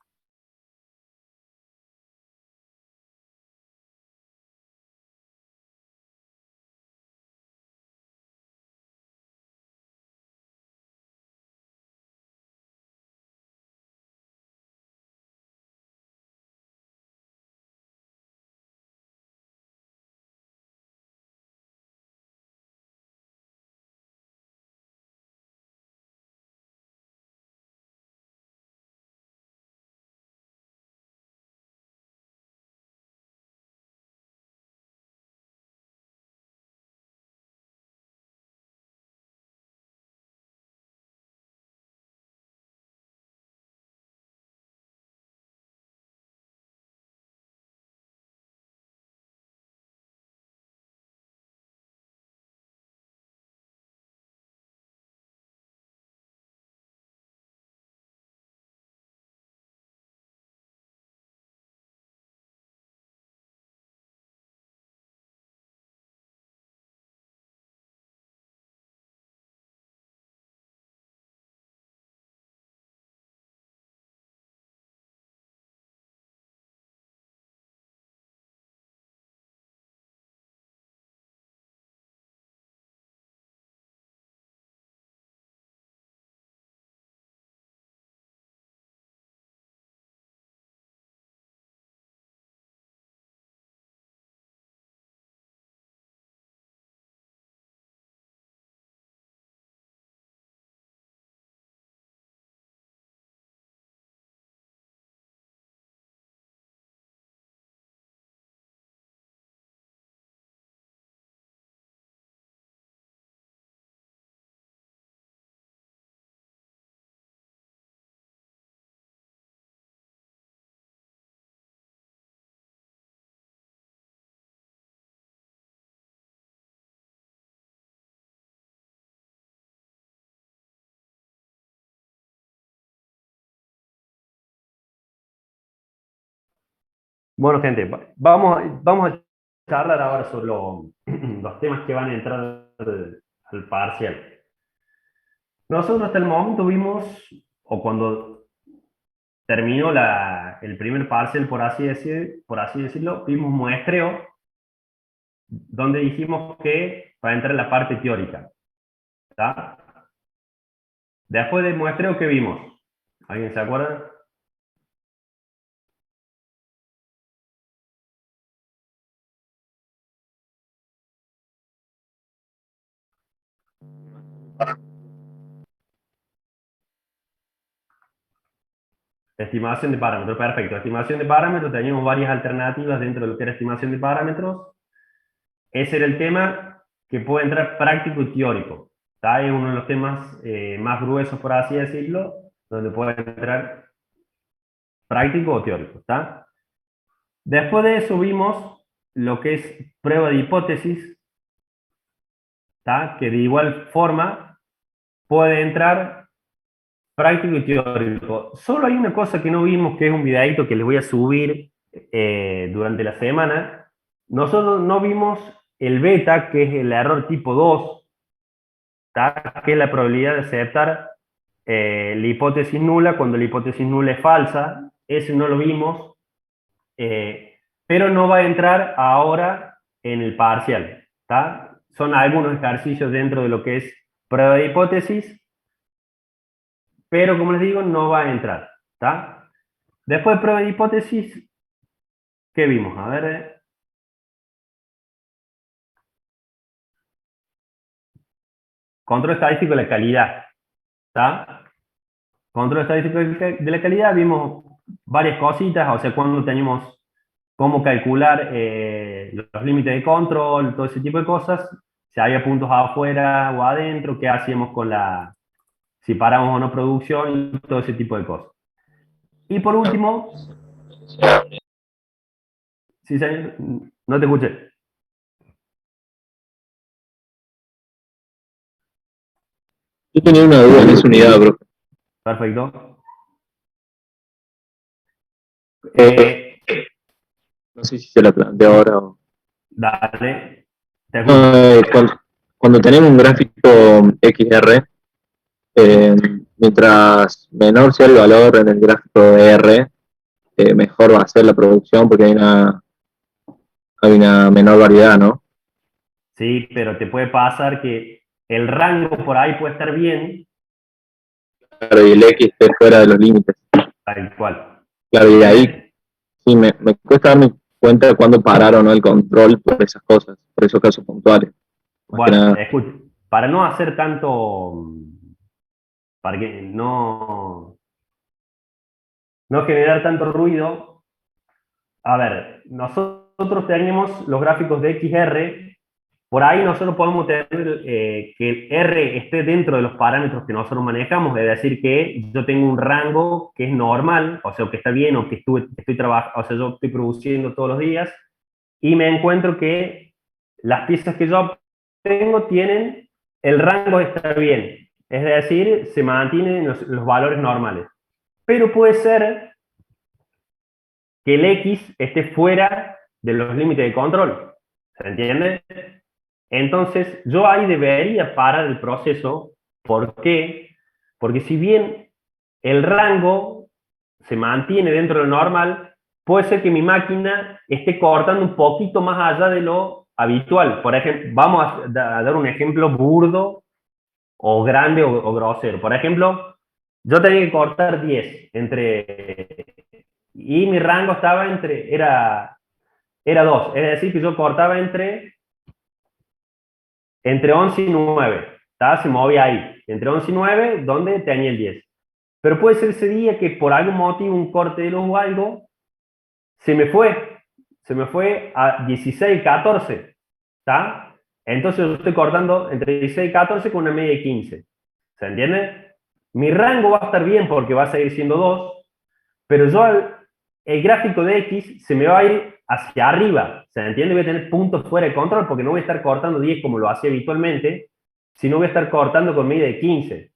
Bueno, gente, vamos a charlar ahora sobre los temas que van a entrar al parcial. Nosotros hasta el momento vimos, o cuando terminó el primer parcial, por así decirlo, vimos muestreo, donde dijimos que va a entrar la parte teórica. ¿Está? Después del muestreo, ¿qué vimos? ¿Alguien se acuerda? Estimación de parámetros, perfecto. Estimación de parámetros, teníamos varias alternativas dentro de lo que era estimación de parámetros. Ese era el tema que puede entrar práctico y teórico. ¿Está? Es uno de los temas más gruesos, por así decirlo, donde puede entrar práctico o teórico. ¿Está? Después de eso vimos lo que es prueba de hipótesis, ¿está? Que de igual forma puede entrar práctico y teórico. Solo hay una cosa que no vimos, que es un videito que les voy a subir durante la semana. Nosotros no vimos el beta, que es el error tipo 2, ¿tá? Que es la probabilidad de aceptar la hipótesis nula cuando la hipótesis nula es falsa. Ese no lo vimos, pero no va a entrar ahora en el parcial. ¿Tá? Son algunos ejercicios dentro de lo que es prueba de hipótesis, pero como les digo, no va a entrar. ¿Tá? Después de prueba de hipótesis, ¿qué vimos? A ver. Control estadístico de la calidad. ¿Tá? Control estadístico de la calidad, vimos varias cositas, o sea, cuando tenemos cómo calcular los límites de control, todo ese tipo de cosas, si había puntos afuera o adentro, qué hacíamos con si paramos o no producción, todo ese tipo de cosas. Y por último, sí, señor, no te escuché. Yo tenía una duda en esa unidad, bro. Perfecto. Eh, no sé si se la planteo ahora o... Dale, te escucho. Cuando tenemos un gráfico XR, eh, mientras menor sea el valor en el gráfico R, mejor va a ser la producción porque hay una menor variedad, ¿no? Sí, pero te puede pasar que el rango por ahí puede estar bien, Claro, y el X esté fuera de los límites. tal cual. Claro, y ahí ¿Entendés? sí me cuesta darme cuenta de cuándo parar o no el control por esas cosas, por esos casos puntuales, más que Bueno, nada. escucha, para no hacer tanto, para que no generar tanto ruido, a ver, nosotros tenemos los gráficos de XR, por ahí nosotros podemos tener que el R esté dentro de los parámetros que nosotros manejamos, es decir, que yo tengo un rango que es normal, o sea, que está bien, o que estoy trabajando, o sea, yo estoy produciendo todos los días, y me encuentro que las piezas que yo tengo tienen, el rango está bien, es decir, se mantienen los valores normales. Pero puede ser que el X esté fuera de los límites de control. ¿Se entiende? Entonces, yo ahí debería parar el proceso. ¿Por qué? Porque si bien el rango se mantiene dentro de lo normal, puede ser que mi máquina esté cortando un poquito más allá de lo habitual. Por ejemplo, vamos a dar un ejemplo burdo o grande o grosero. Por ejemplo, yo tenía que cortar 10 y mi rango estaba era 2, es decir, que yo cortaba entre 11 y 9, ¿tá? Se movía ahí, entre 11 y 9, donde tenía el 10. Pero puede ser ese día que por algún motivo, un corte de luz o algo, se me fue, se me fue a 16, 14, ¿está? Entonces yo estoy cortando entre 16 y 14 con una media de 15, ¿se entiende? Mi rango va a estar bien porque va a seguir siendo 2, pero el gráfico de X se me va a ir hacia arriba, ¿se entiende? Voy a tener puntos fuera de control porque no voy a estar cortando 10 como lo hacía habitualmente, sino voy a estar cortando con media de 15.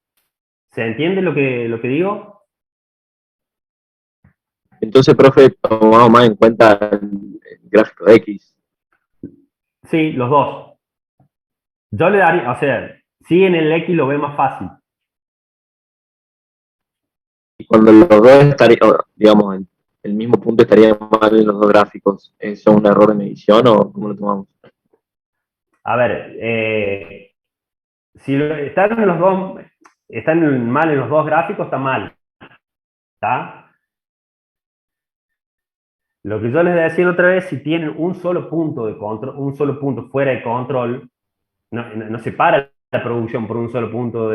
¿Se entiende lo que digo? Entonces, profe, tomamos más en cuenta el gráfico X. Sí, los dos. Yo le daría, o sea, sí en el X lo ve más fácil. Y cuando los dos estarían, digamos, el mismo punto estaría mal en los dos gráficos, ¿eso es un error de medición o cómo lo tomamos? A ver, si están en los dos, están mal en los dos gráficos, está mal. ¿Está? Lo que yo les decía otra vez, si tienen un solo punto de control, un solo punto fuera de control, no se para la producción por un solo punto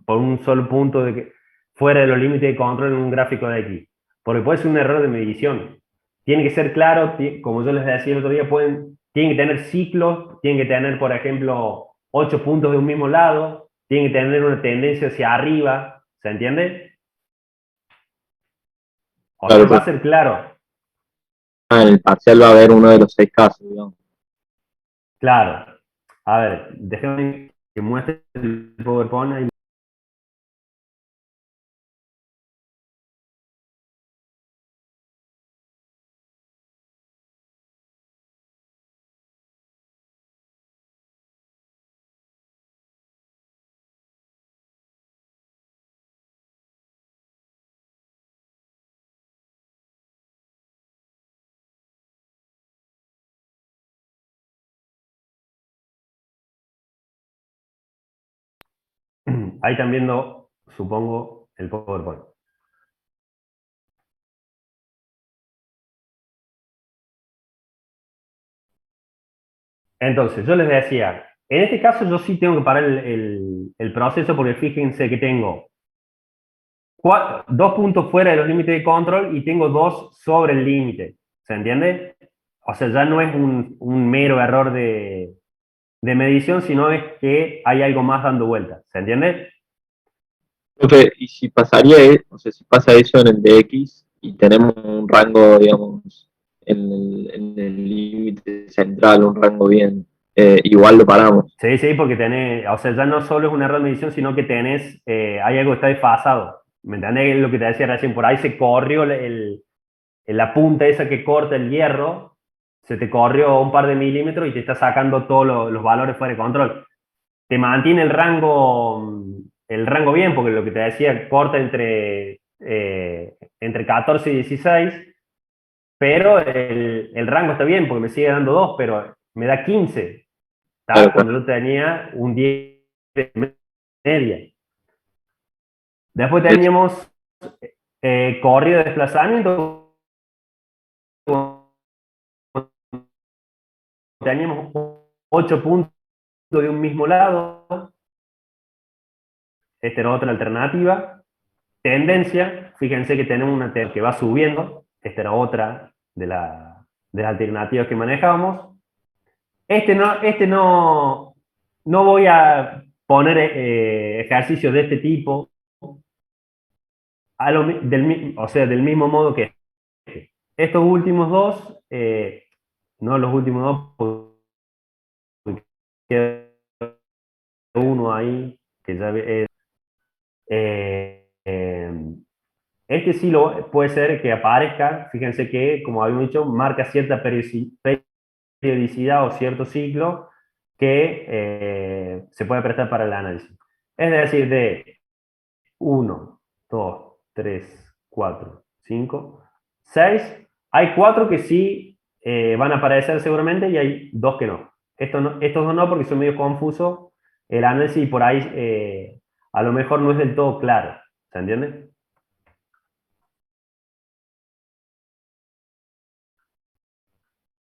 por un solo punto fuera de los límites de control en un gráfico de X. Porque puede ser un error de medición. Tiene que ser claro, como yo les decía el otro día, tienen que tener ciclos, tienen que tener, por ejemplo, 8 puntos de un mismo lado, tienen que tener una tendencia hacia arriba, ¿se entiende? O sea, Claro, va a profe. ser claro, En el parcial va a haber uno de los 6 casos, digamos. claro. A ver, déjenme que muestre el PowerPoint ahí. Ahí están viendo, supongo, el PowerPoint. Entonces, yo les decía, en este caso yo sí tengo que parar el proceso porque fíjense que tengo dos puntos fuera de los límites de control y tengo dos sobre el límite. ¿Se entiende? O sea, ya no es un mero error de medición, sino es que hay algo más dando vueltas. ¿Se entiende? Profe, y si pasaría, o sea, si pasa eso en el de X y tenemos un rango, digamos, en el límite central, un rango bien, igual lo paramos. Sí, sí, porque tenés, o sea, ya no solo es un error de medición, sino que tenés, hay algo que está desfasado. ¿Me entendés? Lo que te decía recién, por ahí se corrió la punta esa que corta el hierro, se te corrió un par de milímetros y te está sacando todos los valores fuera de control. Te mantiene el rango bien, porque lo que te decía, corta entre 14 y 16, pero el rango está bien, porque me sigue dando 2 pero me da 15. Claro, ¿Está? Cuando claro. yo tenía un 10 de media. Después Es- teníamos corrido de desplazamiento, teníamos 8 puntos de un mismo lado, esta era otra alternativa. Tendencia, fíjense que tenemos una que va subiendo, esta era otra de las alternativas que manejábamos. No voy a poner ejercicios de este tipo, o sea, del mismo modo que este. Estos últimos dos, no los últimos dos, porque queda uno ahí, que ya es, eh, eh, este sí puede ser que aparezca, fíjense que, como habíamos dicho, marca cierta periodicidad o cierto ciclo que se puede prestar para el análisis. Es decir, de 1, 2, 3, 4, 5, 6. Hay 4 que sí van a aparecer seguramente y hay 2 que no. Estos dos no porque son medio confusos el análisis y por ahí a lo mejor no es del todo claro. ¿Se entiende?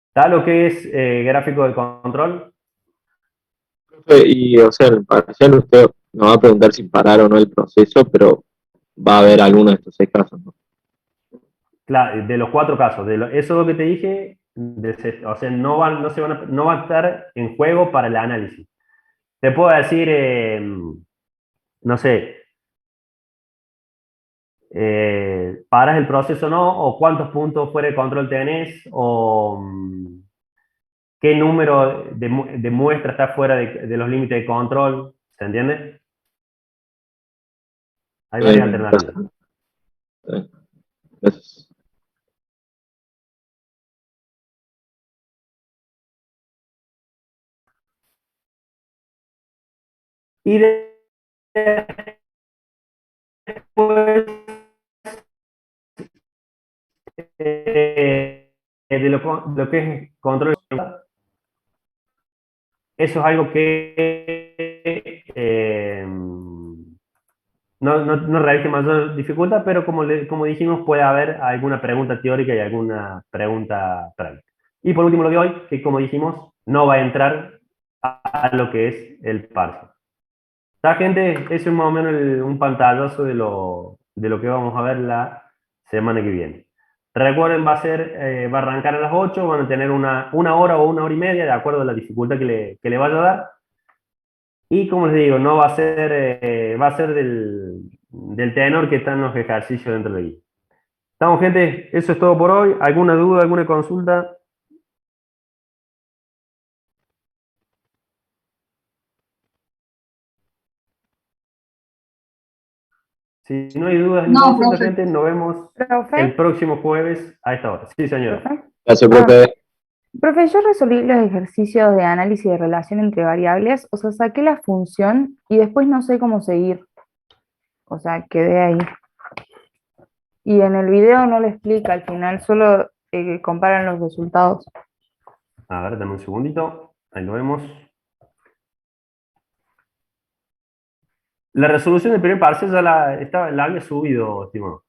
¿Está lo que es gráfico de control? profe, y, o sea, en el parcial usted nos va a preguntar si parar o no el proceso, pero va a haber alguno de estos 6 casos, ¿no? Claro, de los 4 casos, eso lo que te dije, o sea, no van a estar en juego para el análisis. Te puedo decir, no sé, paras el proceso o no, o cuántos puntos fuera de control tenés, o qué número de muestra está fuera de los límites de control, ¿se entiende? Hay varias Entonces, alternativas. Gracias. Y después, de lo que es control, eso es algo que no realice mayor dificultad, pero como dijimos, puede haber alguna pregunta teórica y alguna pregunta práctica. Y por último, lo de hoy, que como dijimos, no va a entrar a lo que es el parcial. La gente, eso es más o menos un pantallazo de lo que vamos a ver la semana que viene. Recuerden, va a arrancar a las 8, van a tener una hora o una hora y media, de acuerdo a la dificultad que le vaya a dar. Y como les digo, no va a ser del tenor que están los ejercicios dentro de ahí. Estamos, gente, eso es todo por hoy. ¿Alguna duda, alguna consulta? Si no hay dudas ni No, consultas, profe. gente, nos vemos Profe, el próximo jueves a esta hora. Sí, señora. profe. Gracias, Ah, profe. profe, yo resolví los ejercicios de análisis de relación entre variables, o sea, saqué la función y después no sé cómo seguir, o sea, quedé ahí. Y en el video no lo explica al final, solo comparan los resultados. A ver, dame un segundito. Ahí lo vemos. La resolución del primer parcial ya la había subido, estimado.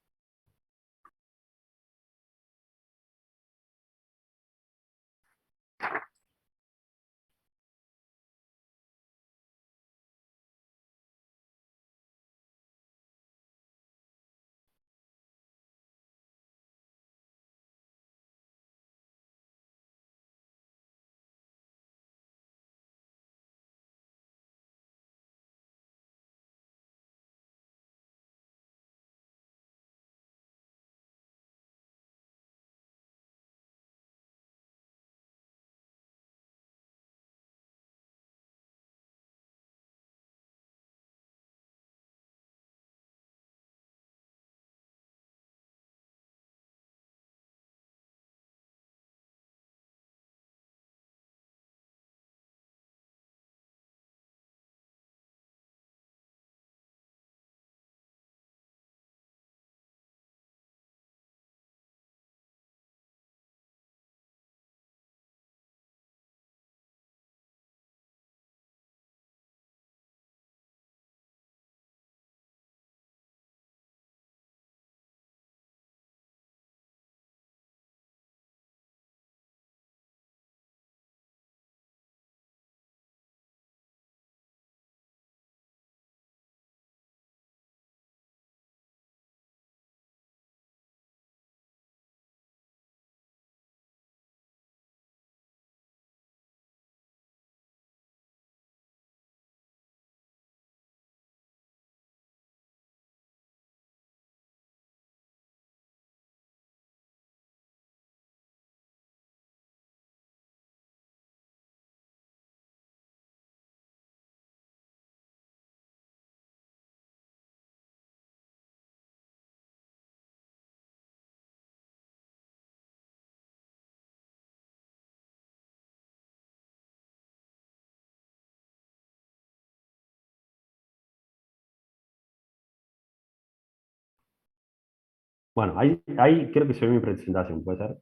Bueno, ahí creo que se ve mi presentación, ¿puede ser?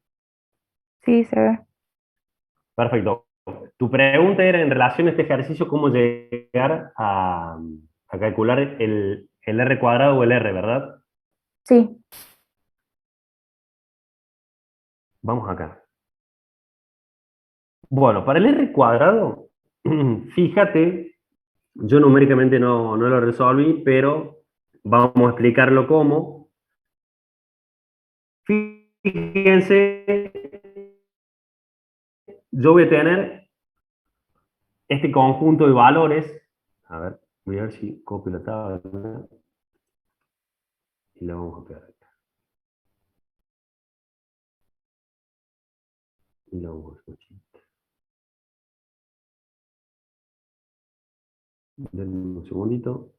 Sí, se ve. Perfecto. Tu pregunta era en relación a este ejercicio, cómo llegar a calcular el R cuadrado o el R, ¿verdad? Sí, Vamos acá. Bueno, para el R cuadrado, fíjate, yo numéricamente no lo resolví, pero vamos a explicarlo cómo. Fíjense, yo voy a tener este conjunto de valores. A ver, voy a ver si copio la tabla y la vamos a pegar acá. Y la vamos a hacer. Denme un segundito.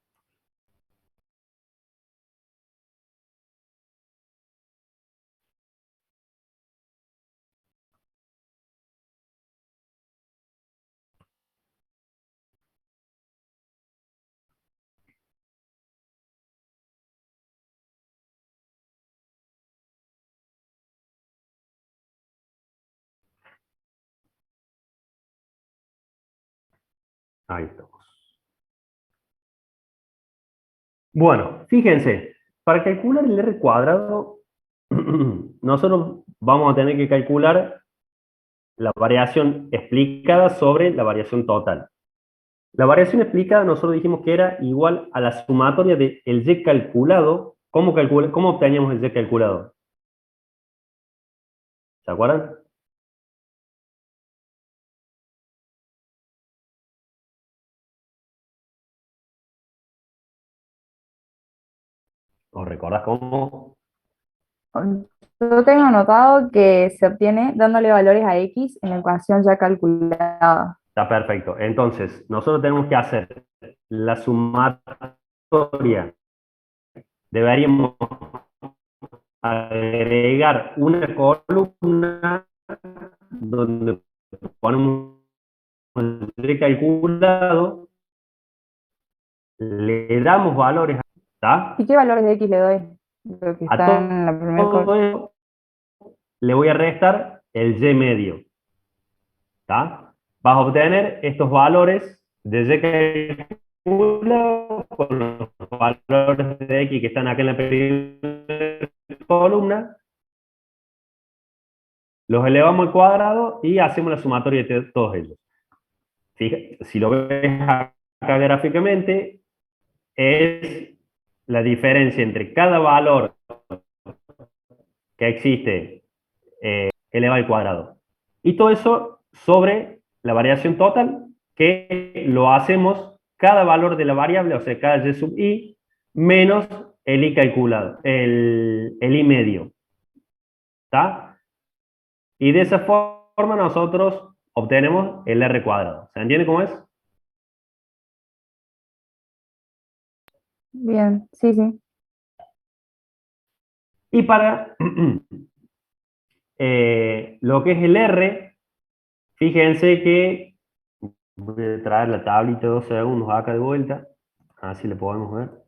Ahí estamos. Bueno, fíjense, para calcular el R cuadrado, nosotros vamos a tener que calcular la variación explicada sobre la variación total. La variación explicada nosotros dijimos que era igual a la sumatoria del Y calculado. ¿Cómo obteníamos el Y calculado? ¿Se acuerdan? ¿Os recordás cómo? Yo tengo anotado que se obtiene dándole valores a X en la ecuación ya calculada. Está perfecto. Entonces, nosotros tenemos que hacer la sumatoria. Deberíamos agregar una columna donde ponemos el Y calculado, le damos valores, ¿está? ¿Y qué valores de X le doy? Lo que A está en la primera todo columna. eso le voy a restar el Y medio, ¿está? Vas a obtener estos valores de Y calculado con los valores de X que están acá en la primera columna, los elevamos al cuadrado y hacemos la sumatoria de todos ellos. Si lo ves acá gráficamente, es la diferencia entre cada valor que existe elevado al cuadrado. Y todo eso sobre la variación total, que lo hacemos cada valor de la variable, o sea, cada y sub i, menos el i calculado, el i medio. ¿Está? Y de esa forma nosotros obtenemos el r cuadrado. ¿Se entiende cómo es? Bien, sí, sí. Y para lo que es el R, fíjense que voy a traer la tablita 2 segundos acá de vuelta, así le podemos ver.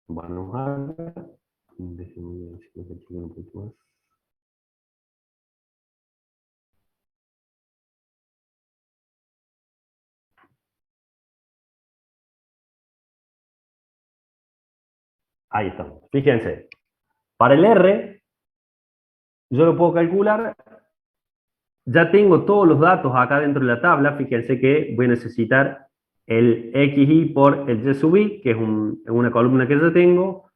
Vamos acá, déjenme ver si me caché un poquito más. Ahí está. Fíjense, para el R, yo lo puedo calcular. Ya tengo todos los datos acá dentro de la tabla. Fíjense que voy a necesitar el XI por el Y sub I, que es una columna que ya tengo.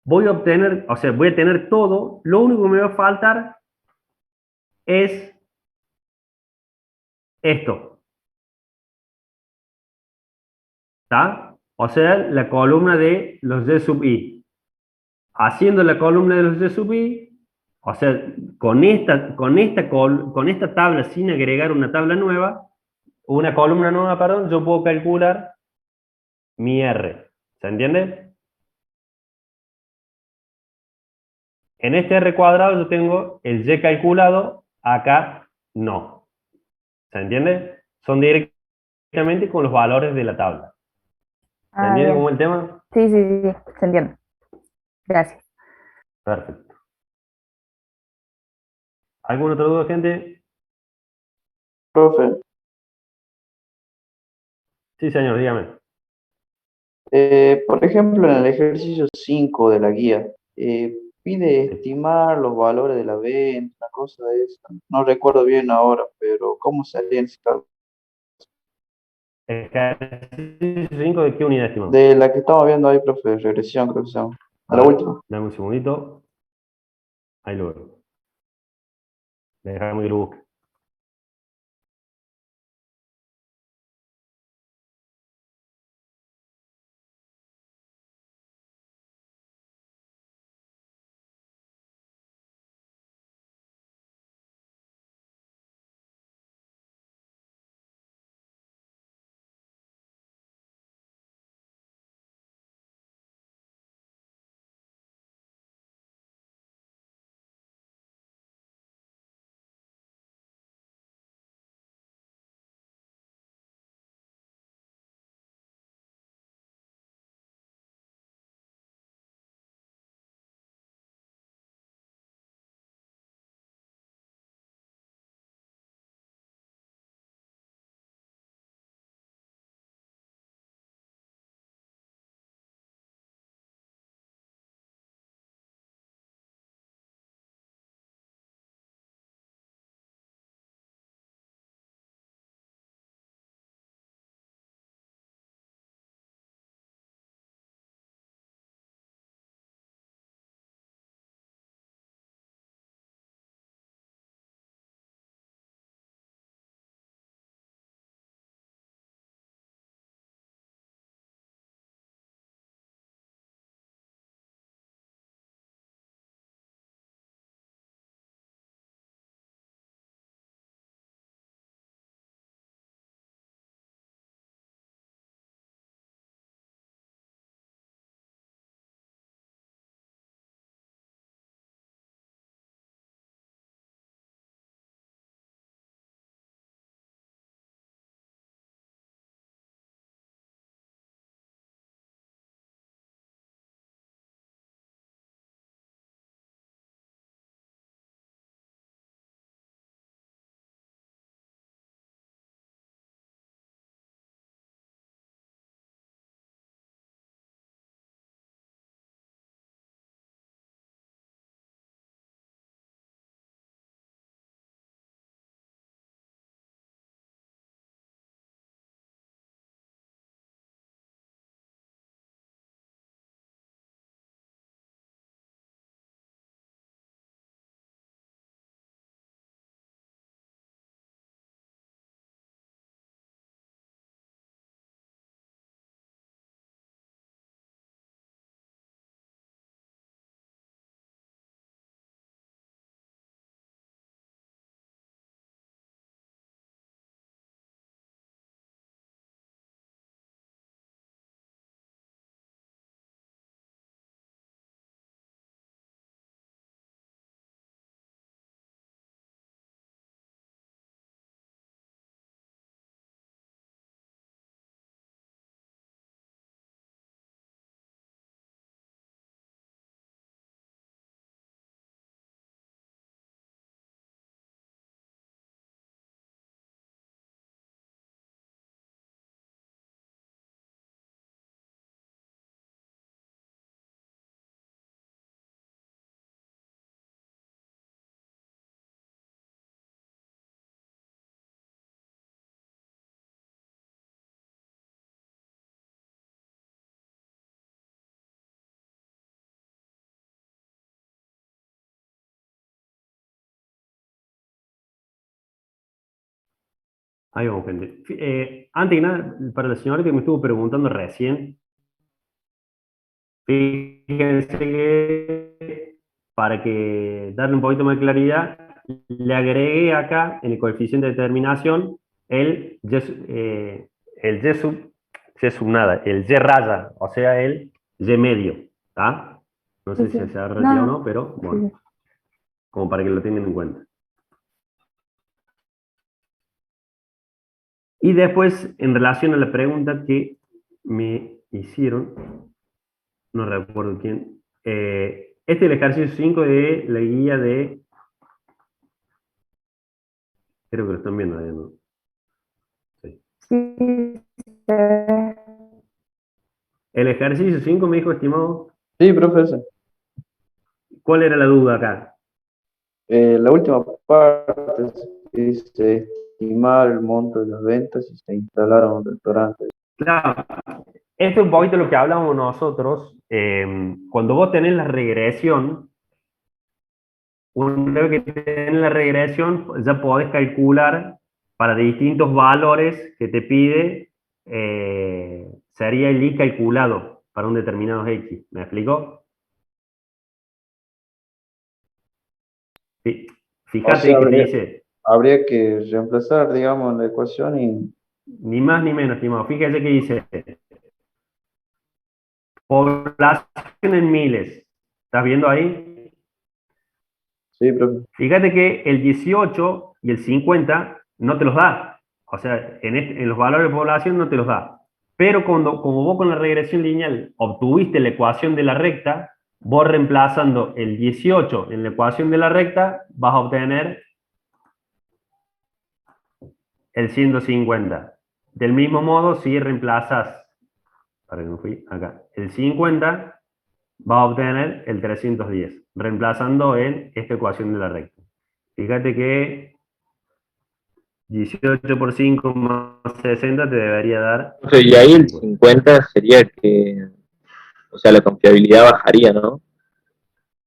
Voy a obtener, o sea, voy a tener todo. Lo único que me va a faltar es esto. ¿Está? O sea, la columna de los Y sub I. Haciendo la columna de los Y sub I, o sea, con esta tabla sin agregar una tabla nueva, una columna nueva, perdón, yo puedo calcular mi R. ¿Se entiende? En este R cuadrado yo tengo el Y calculado, acá no. ¿Se entiende? Son directamente con los valores de la tabla. ¿Se Ah, entiende cómo bien. es el tema? Sí, sí, sí, sí, se entiende. Gracias. Perfecto. ¿Alguna otra duda, gente? Profe, Sí, señor, dígame. por ejemplo, en el ejercicio 5 de la guía, pide Sí. estimar los valores de la venta, una cosa de eso. No recuerdo bien ahora, pero ¿cómo sería en ese caso? Ejercicio 5, ¿de qué unidad, estimado? De la que estamos viendo ahí, profe, de regresión, creo que se llama. A A la ver, última. dame un segundito. Ahí lo veo. Déjame que lo busque. Ahí vamos, gente. Antes que nada, para la señora que me estuvo preguntando recién, fíjense que para que darle un poquito más de claridad, le agregué acá en el coeficiente de determinación el y sub nada, el y raya, o sea, el y medio, ¿está? No Sí, sé sí. si se ha No, retirado o no. no, pero Sí, bueno, sí. como para que lo tengan en cuenta. Y después, en relación a la pregunta que me hicieron, no recuerdo quién, este es el ejercicio 5 de la guía de, creo que lo están viendo, ¿no? Sí. Sí, se ve. El ejercicio 5 me dijo, estimado, Sí, profesor. ¿cuál era la duda acá? La última parte dice estimar el monto de las ventas y se instalaron un restaurante. Claro, esto es un poquito lo que hablamos nosotros. Cuando vos tenés la regresión, una vez que tenés la regresión, ya podés calcular para distintos valores que te pide, sería el I calculado para un determinado X. ¿Me explico? Sí. O sea, Fíjate que te dice, habría que reemplazar, digamos, la ecuación y... ni más ni menos, estimado. Fíjate que dice, población en miles. ¿Estás viendo ahí? Sí, profe. Fíjate que el 18 y el 50 no te los da. O sea, en los valores de población no te los da. Pero como vos con la regresión lineal obtuviste la ecuación de la recta, vos reemplazando el 18 en la ecuación de la recta, vas a obtener el 150. Del mismo modo, si reemplazas, para que me fui acá, el 50, vas a obtener el 310, reemplazando en esta ecuación de la recta. Fíjate que 18 por 5 más 60 te debería dar O sea, y ahí el 150. 50 sería que, o sea, la confiabilidad bajaría, ¿no?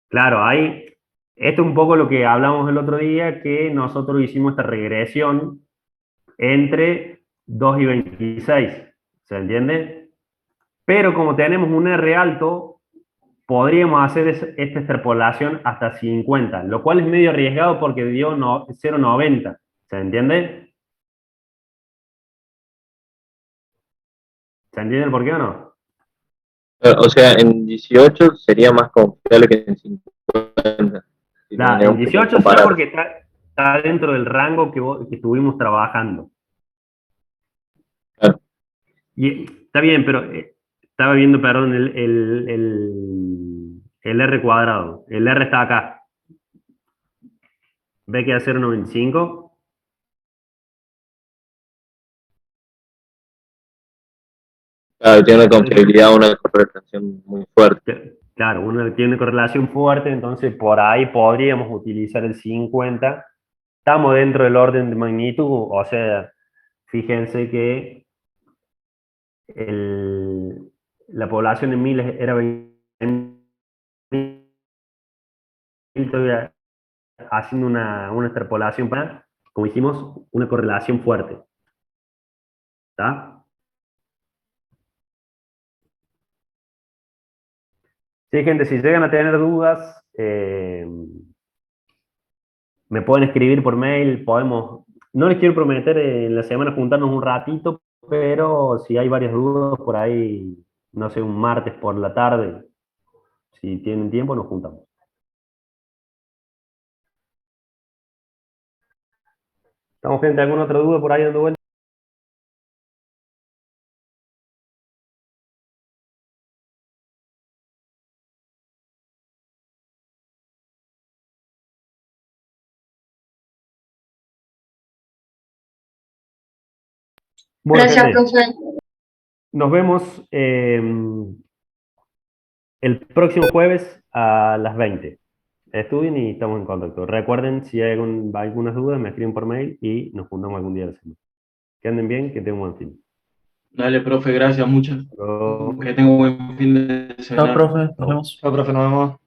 Claro, esto es un poco lo que hablamos el otro día, que nosotros hicimos esta regresión entre 2 y 26, ¿se entiende? Pero como tenemos un R alto, podríamos hacer esta extrapolación hasta 50, lo cual es medio arriesgado porque dio 0,90, ¿se entiende? ¿Se entiende el por qué o no? O sea, en 18 sería más confiable que en 50, si Claro, en tenemos que 18 sí comparar. porque está dentro del rango que estuvimos trabajando. Claro. Y está bien, pero estaba viendo, perdón, el R cuadrado. El R está acá. ¿Ve que da 0,95? Claro, tiene una Entonces, confiabilidad, una correlación muy fuerte. claro, uno tiene una correlación fuerte, entonces por ahí podríamos utilizar el 50. Estamos dentro del orden de magnitud, o sea, fíjense que la población en miles era 20.000, todavía haciendo una extrapolación para, como dijimos, una correlación fuerte. ¿Está? Sí, gente, si llegan a tener dudas, me pueden escribir por mail, no les quiero prometer en la semana juntarnos un ratito, pero si hay varias dudas por ahí, no sé, un martes por la tarde, si tienen tiempo, nos juntamos. ¿Estamos, gente? ¿Alguna otra duda por ahí dando vuelta? Bueno, Gracias, gente, profe. nos vemos el próximo jueves a las 20. Estudien y estamos en contacto. Recuerden, si hay algunas dudas, me escriben por mail y nos juntamos algún día de la semana. Que anden bien, que tengan un buen fin. Dale, profe, gracias, muchas. Hasta luego. Que tenga un buen fin de semana. Chao, profe, nos vemos. Chao, profe, nos vemos.